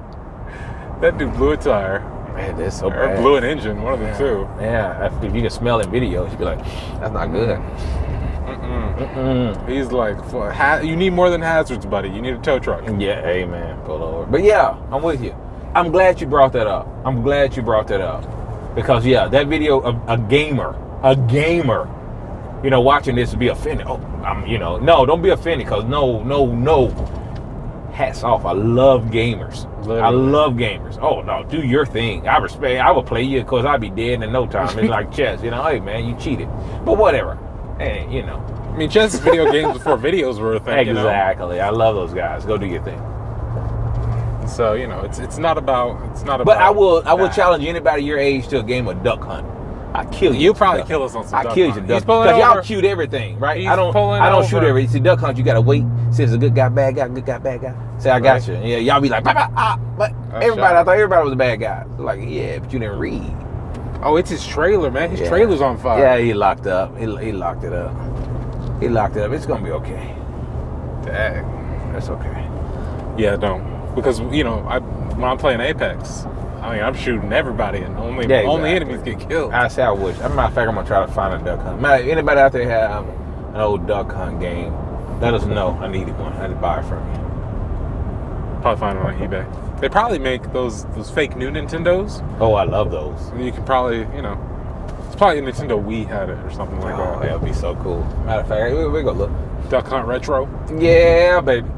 That dude blew a tire. Man, that's so or bad. Blew an engine. One of the two. Yeah. If you can smell in videos, you'd be like, that's not good. He's like, you need more than hazards, buddy. You need a tow truck. Yeah, hey man, pull over. But yeah, I'm with you. I'm glad you brought that up. Because that video of a gamer, watching this would be offended. Oh, no, don't be offended because no. Hats off. I love gamers. Literally. I love gamers. Oh no, do your thing. I will play you because I'll be dead in no time. It's like chess, hey man, you cheated. But whatever. Hey, I mean, chess is video games before videos were a thing. Exactly. I love those guys. Go do your thing. So it's not about. But I will challenge anybody your age to a game of duck hunt. I kill you. You probably kill us on some. I kill you, duck. Because y'all cute everything, right? I don't shoot everything. See, duck hunt, you gotta wait. See, it's a good guy, bad guy, good guy, bad guy. Say, I got you. Yeah, y'all be like, but everybody, I thought everybody was a bad guy. Like, yeah, but you didn't read. Oh, it's his trailer, man. His trailer's on fire. Yeah, he locked up. He locked it up. It's gonna be okay. Dang, that's okay. Yeah, don't. Because when I'm playing Apex, I mean, I'm shooting everybody, and only enemies get killed. I say I wish. As a matter of fact, I'm gonna try to find a duck hunt. Anybody out there have an old duck hunt game? Let us know. I needed one. I had to buy it from you. Probably find it on eBay. They probably make those fake new Nintendos. Oh, I love those. And you could probably, it's probably a Nintendo Wii had it or something like that. That would be so cool. Matter of fact, we go look. Duck Hunt Retro. Yeah, baby.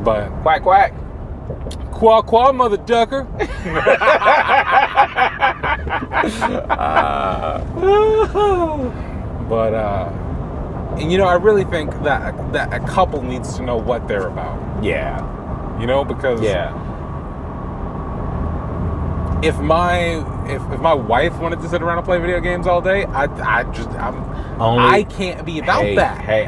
But quack quack, quack quack, mother ducker. I really think that a couple needs to know what they're about. Yeah, because if my wife wanted to sit around and play video games all day, I can't be about that. Hey,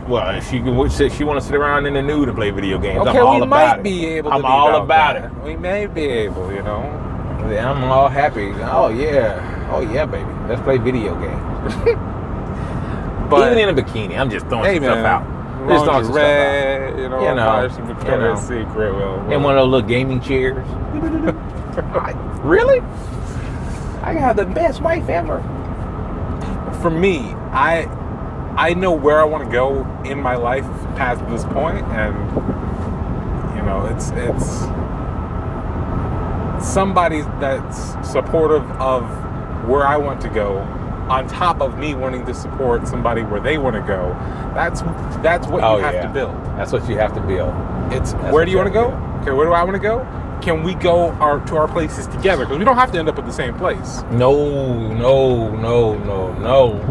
well, she want to sit around in the nude and play video games. Okay, I'm might be able. I'm all about it. We may be able, Yeah, I'm all happy. Oh yeah, baby. Let's play video games. But even in a bikini, I'm just throwing some stuff out. Just throwing some stuff out. Some Victoria's Secret. And one of those little gaming chairs. Really? I got the best wife ever. For me, I know where I want to go in my life past this point, and it's somebody that's supportive of where I want to go, on top of me wanting to support somebody where they want to go. That's what you have to build. That's what you have to build. It's where do you want to go? Okay, where do I want to go? Can we go to our places together? Because we don't have to end up at the same place. No.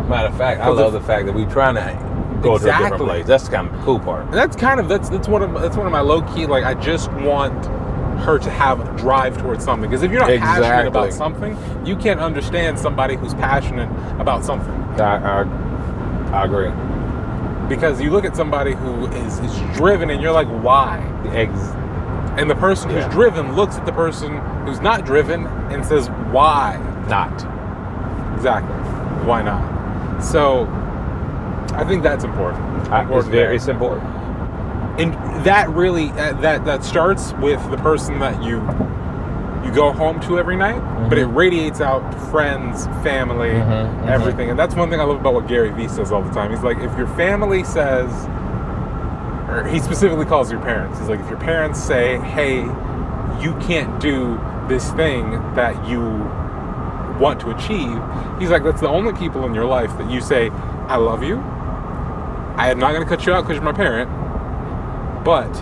Matter of fact, I love the fact that we're trying to go to a different place. That's kind of the cool part. That's one of my low key. Like, I just want her to have a drive towards something. Because if you're not passionate about something, you can't understand somebody who's passionate about something. I agree. Because you look at somebody who is driven, and you're like, why? And the person who's driven looks at the person who's not driven and says, why not? Exactly. Why not? So I think that's important. It's important. And that really, that starts with the person that you go home to every night, but it radiates out to friends, family, everything. And that's one thing I love about what Gary Vee says all the time. He's like, if your family says, or he specifically calls your parents. He's like, if your parents say, hey, you can't do this thing that you want to achieve, he's like, that's the only people in your life that you say, I love you. I am not going to cut you out because you're my parent. But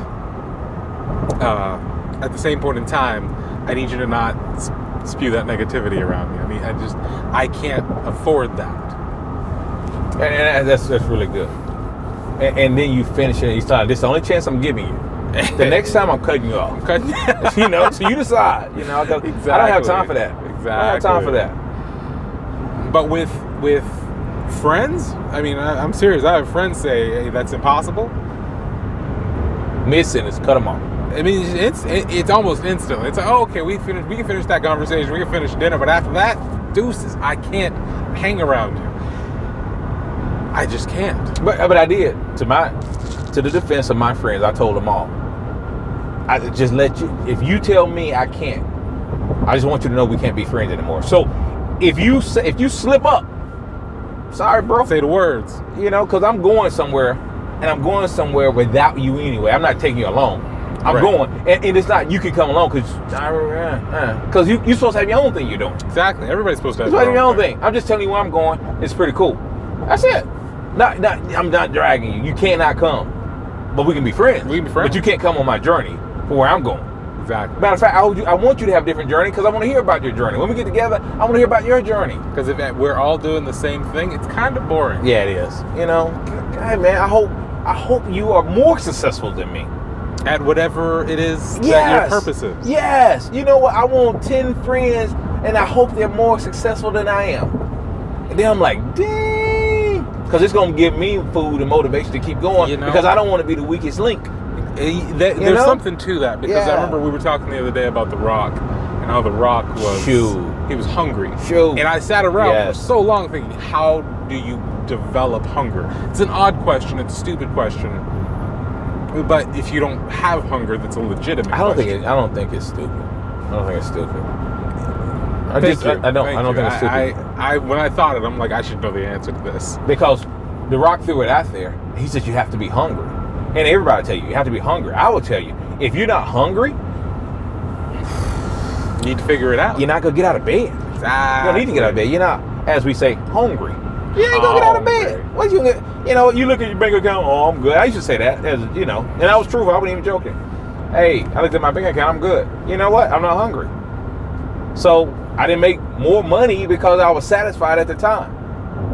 at the same point in time, I need you to not spew that negativity around me. I mean, I can't afford that. And that's really good. And then you finish it. You start. This is the only chance I'm giving you. The next time I'm cutting you off. So you decide. Exactly. I don't have time for that. Exactly. I don't have time for that. But with friends, I mean, I'm serious. I have friends say, "Hey, that's impossible." Mid-sentence, cut them off. I mean, it's almost instant. It's like, oh, okay, we can finish that conversation. We can finish dinner, but after that, deuces. I can't hang around you. I just can't. But I did. To the defense of my friends, I told them all. I just let you. If you tell me I can't, I just want you to know we can't be friends anymore. So if you slip up, sorry, bro. Say the words. Because I'm going somewhere, and I'm going somewhere without you anyway. I'm not taking you along. I'm going, and it's not you can come along because you're supposed to have your own thing you're doing. Exactly. Everybody's supposed to have your own thing. I'm just telling you where I'm going. It's pretty cool. That's it. I'm not dragging you. You cannot come, but we can be friends. But you can't come on my journey for where I'm going. Exactly. Matter of fact, I want you to have a different journey because I want to hear about your journey. When we get together, I want to hear about your journey. Because if we're all doing the same thing, it's kind of boring. Yeah, it is. Hey man, I hope you are more successful than me at whatever it is that your purpose is. Yes. You know what? I want 10 friends, and I hope they're more successful than I am. And then I'm like, dang. Because it's going to give me food and motivation to keep going because I don't want to be the weakest link. There's something to that because I remember we were talking the other day about The Rock and how The Rock was he was hungry. And I sat around for so long thinking, how do you develop hunger? It's an odd question. It's a stupid question. But if you don't have hunger, that's a legitimate question. I don't think it's stupid. I don't think it's stupid. I don't think it's stupid. When I thought it, I'm like, I should know the answer to this. Because The Rock threw it out there. He said you have to be hungry. And everybody will tell you have to be hungry. I will tell you, if you're not hungry, you need to figure it out. You're not going to get out of bed. Exactly. You don't need to get out of bed. You're not, as we say, hungry. You ain't going to get out of bed. What you look at your bank account, oh, I'm good. I used to say that, and that was true. I wasn't even joking. Hey, I looked at my bank account, I'm good. You know what? I'm not hungry. So I didn't make more money because I was satisfied at the time.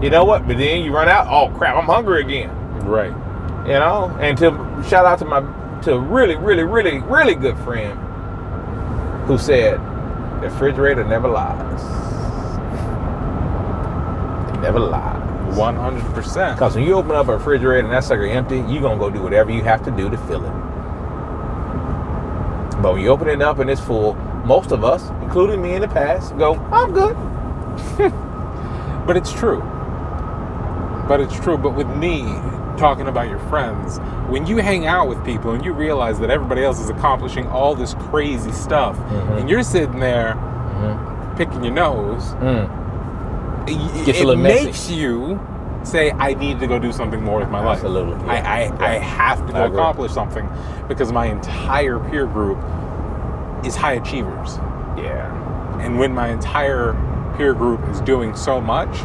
You know what? But then you run out, oh crap, I'm hungry again. Right. And shout out to a really, really, really, really good friend who said, the refrigerator never lies. It never lies. 100%. Because when you open up a refrigerator and that sucker empty, you're going to go do whatever you have to do to fill it. But when you open it up and it's full, most of us, including me in the past, go, I'm good. But it's true. But it's true. But with me, talking about your friends, when you hang out with people and you realize that everybody else is accomplishing all this crazy stuff, and you're sitting there picking your nose, it makes you say, I need to go do something more with my life. Absolutely. Yeah. I have to go accomplish something because my entire peer group is high achievers. Yeah. And when my entire peer group is doing so much,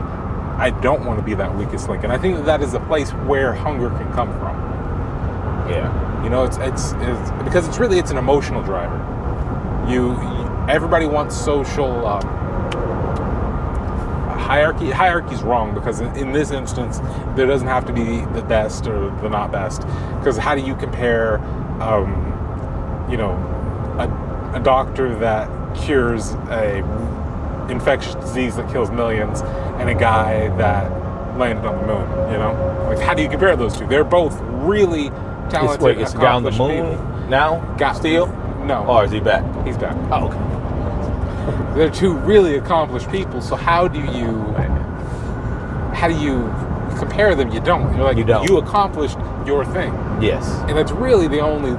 I don't want to be that weakest link. And I think that is a place where hunger can come from. Yeah. You know, it's because it's an emotional driver. Everybody wants social hierarchy. Hierarchy's wrong because in this instance, there doesn't have to be the best or the not best. Because how do you compare, a doctor that cures a infectious disease that kills millions and a guy that landed on the moon? You know, like how do you compare those two? They're both really talented. Is the guy on the moon now? Still? No. Or is he back? He's back. Oh, okay. They're two really accomplished people. So how do you compare them? You don't. You're like, you don't. You accomplished your thing. Yes. And that's really the only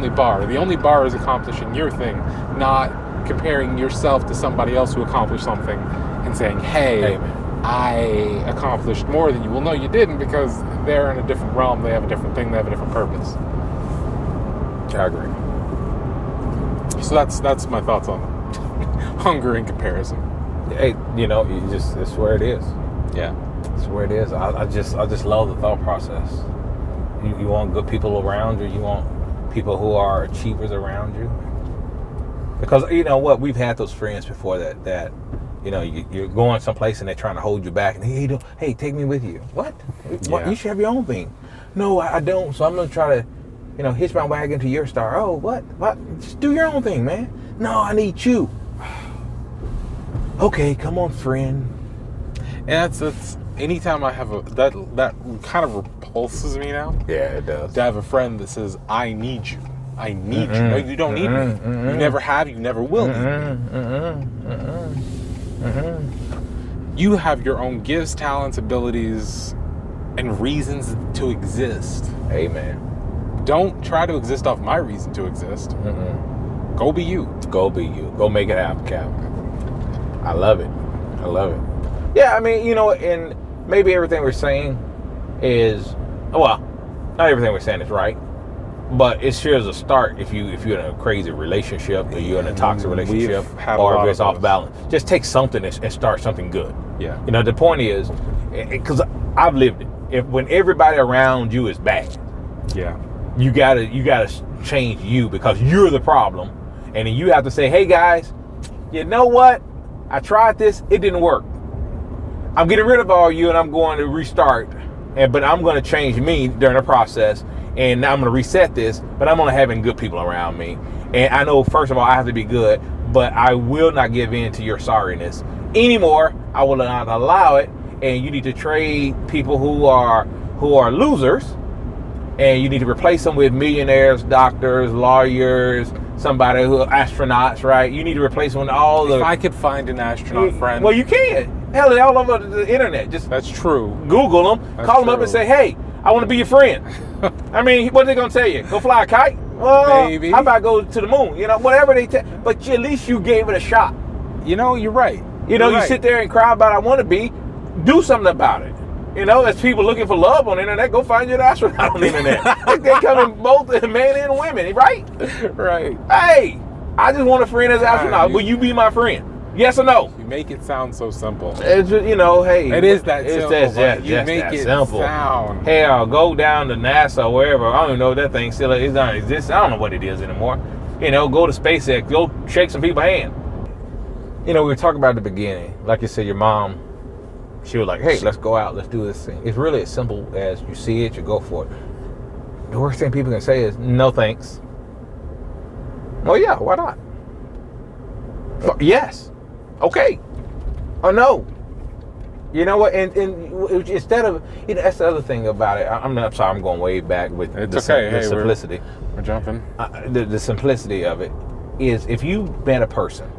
bar. The only bar is accomplishing your thing, not comparing yourself to somebody else who accomplished something and saying, hey man, I accomplished more than you. Well, no, you didn't, because they're in a different realm. They have a different thing. They have a different purpose. I agree. So that's my thoughts on hunger in comparison. Hey, it's where it is. Yeah. It's where it is. I just love the thought process. You want good people around you. You want people who are achievers around you. Because you know what, we've had those friends before that you're going someplace and they're trying to hold you back, and hey, take me with you. What? Yeah. You should have your own thing. No, I don't. So I'm gonna try to, hitch my wagon to your star. Oh, what? Just do your own thing, man. No, I need you. Okay, come on, friend. And that's anytime I have that kind of repulses me now. Yeah, it does. To have a friend that says, I need you. I need you. No, you don't need me. You never have, you never will need me. You have your own gifts, talents, abilities, and reasons to exist. Amen. Don't try to exist off my reason to exist. Go be you. Go be you. Go make it happen, Cap. I love it. Yeah, I mean, and maybe everything we're saying is, well, not everything we're saying is right, but it sure is a start if you're in a crazy relationship, or you're in a toxic relationship, or if it's off balance. Just take something and start something good. Yeah. The point is, because I've lived it, when everybody around you is bad, yeah, you gotta change you, because you're the problem, and then you have to say, hey guys, you know what? I tried this, it didn't work. I'm getting rid of all you and I'm going to restart, but I'm going to change me during the process, and now I'm going to reset this, but I'm only having good people around me. And I know, first of all, I have to be good, but I will not give in to your sorriness anymore. I will not allow it. And you need to trade people who are losers, and you need to replace them with millionaires, doctors, lawyers, somebody who astronauts, right? You need to replace them with all the... If I could find an astronaut friend... Well, you can. Hell, they're all over the internet. Just that's true. Google them, call them up and say, hey, I want to be your friend. I mean, what are they going to tell you? Go fly a kite? Well, maybe. How about go to the moon? Whatever they tell. But at least you gave it a shot. You're right. You sit there and cry about I want to be. Do something about it. As people looking for love on the internet, go find you an astronaut on the internet. They come in both men and women, right? Right. Hey, I just want a friend as an astronaut. Will you be my friend? Yes or no? You make it sound so simple. It's just, hey. It is that simple. It's just make that it simple. Sound. Hell, go down to NASA or wherever. I don't even know if that thing still exists. I don't know what it is anymore. Go to SpaceX. Go shake some people's hand. We were talking about at the beginning. Like you said, your mom, she was like, hey, let's go out. Let's do this thing. It's really as simple as you see it, you go for it. The worst thing people can say is, no thanks. Well, yeah, why not? Yes. Okay. Or no. You know what? And instead of, that's the other thing about it. I'm sorry, I'm going way back with the simplicity. We're jumping. The simplicity of it is, if you met a person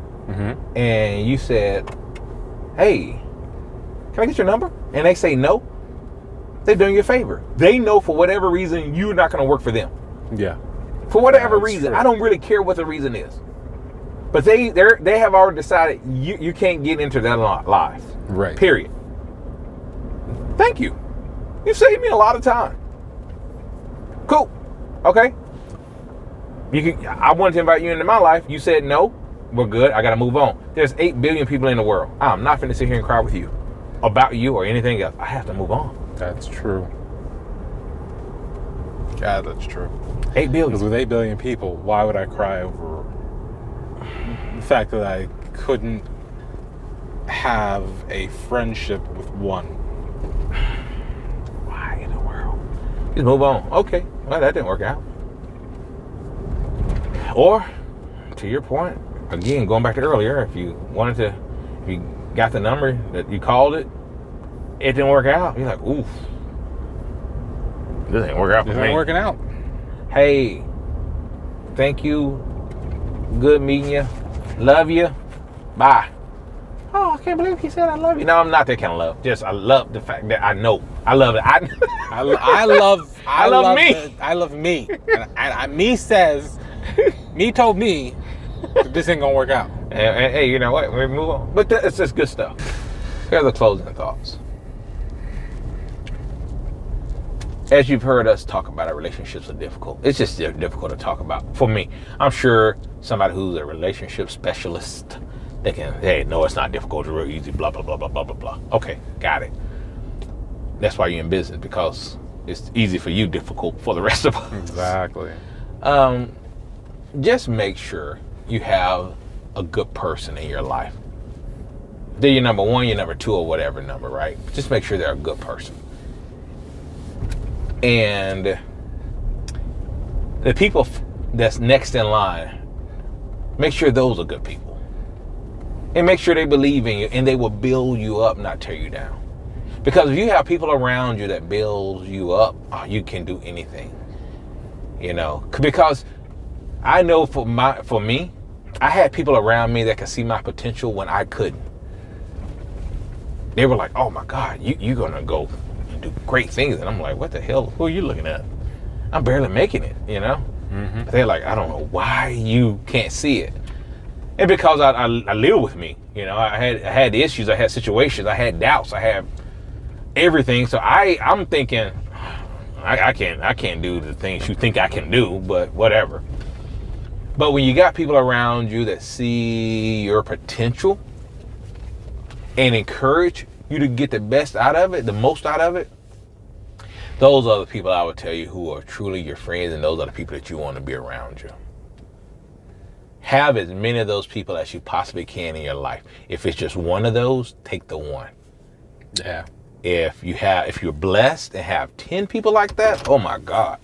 and you said, hey, can I get your number? And they say no. they're doing you a favor. They know for whatever reason you're not going to work for them. Yeah. For whatever That's reason. true. I don't really care what the reason is. But they have already decided you can't get into their lives. Right. Period. Thank you. You saved me a lot of time. Cool. Okay. I wanted to invite you into my life. You said no. We're good. I got to move on. There's 8 billion people in the world. I'm not finna sit here and cry with you about you or anything else. I have to move on. That's true. God, that's true. 8 billion. Because with 8 billion people, why would I cry over the fact that I couldn't have a friendship with one? Why in the world? Just move on. Okay. Well, that didn't work out. Or, to your point, again, going back to earlier, if you got the number that you called it didn't work out. You're like, oof. This ain't working out for This me. ain't working out. Hey, thank you. Good meeting you. Love you. Bye. Oh, I can't believe he said I love you. No, I'm not that kind of love. Just I love the fact that I know. I love it. I love me. I love me. And me told me that this ain't gonna work out. And hey, you know what? We move on. But it's just good stuff. Here are the closing thoughts. As you've heard us talk about, our relationships are difficult. It's just difficult to talk about. For me, I'm sure somebody who's a relationship specialist, they can, hey, no, it's not difficult. It's real easy, blah, blah, blah, blah, blah, blah, blah. Okay, got it. That's why you're in business, because it's easy for you, difficult for the rest of us. Exactly. Just make sure you have a good person in your life. They're your number one, your number two, or whatever number, right? Just make sure they're a good person. And the people that's next in line, make sure those are good people. And make sure they believe in you and they will build you up, not tear you down. Because if you have people around you that build you up, you can do anything. You know, because I know for me, I had people around me that could see my potential when I couldn't. They were like, oh my God, you're going to go and do great things. And I'm like, what the hell? Who are you looking at? I'm barely making it, you know? Mm-hmm. They're like, I don't know why you can't see it. And because I live with me, you know, I had issues, I had situations, I had doubts, I had everything. So I'm thinking, I can't do the things you think I can do, but whatever. But when you got people around you that see your potential and encourage you to get the best out of it, the most out of it, those are the people I would tell you who are truly your friends, and those are the people that you want to be around you. Have as many of those people as you possibly can in your life. If it's just one of those, take the one. Yeah. If you're blessed and have 10 people like that, oh my God,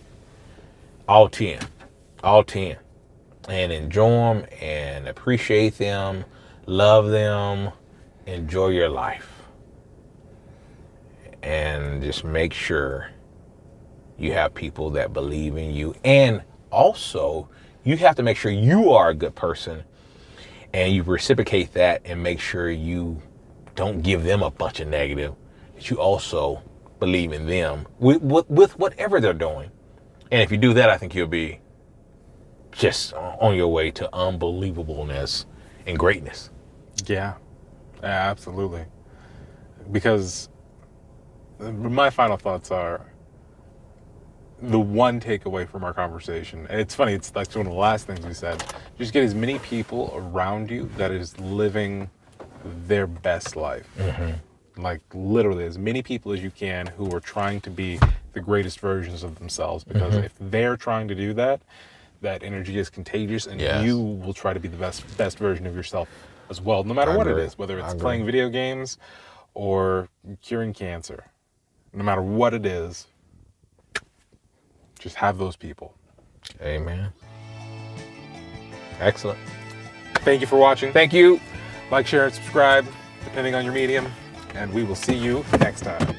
all 10. And enjoy them and appreciate them, love them, enjoy your life. And just make sure you have people that believe in you. And also, you have to make sure you are a good person and you reciprocate that and make sure you don't give them a bunch of negative, that you also believe in them with whatever they're doing. And if you do that, I think you'll be just on your way to unbelievableness and greatness. Yeah, absolutely. Because my final thoughts are, the one takeaway from our conversation, and it's funny, it's like one of the last things we said, just get as many people around you that is living their best life. Mm-hmm. Like literally as many people as you can who are trying to be the greatest versions of themselves, because if they're trying to do that, that energy is contagious, and you will try to be the best version of yourself as well, no matter what it is, whether it's playing video games or curing cancer. No matter what it is, just have those people. Amen. Excellent. Thank you for watching. Thank you. Like, share, and subscribe, depending on your medium, and we will see you next time.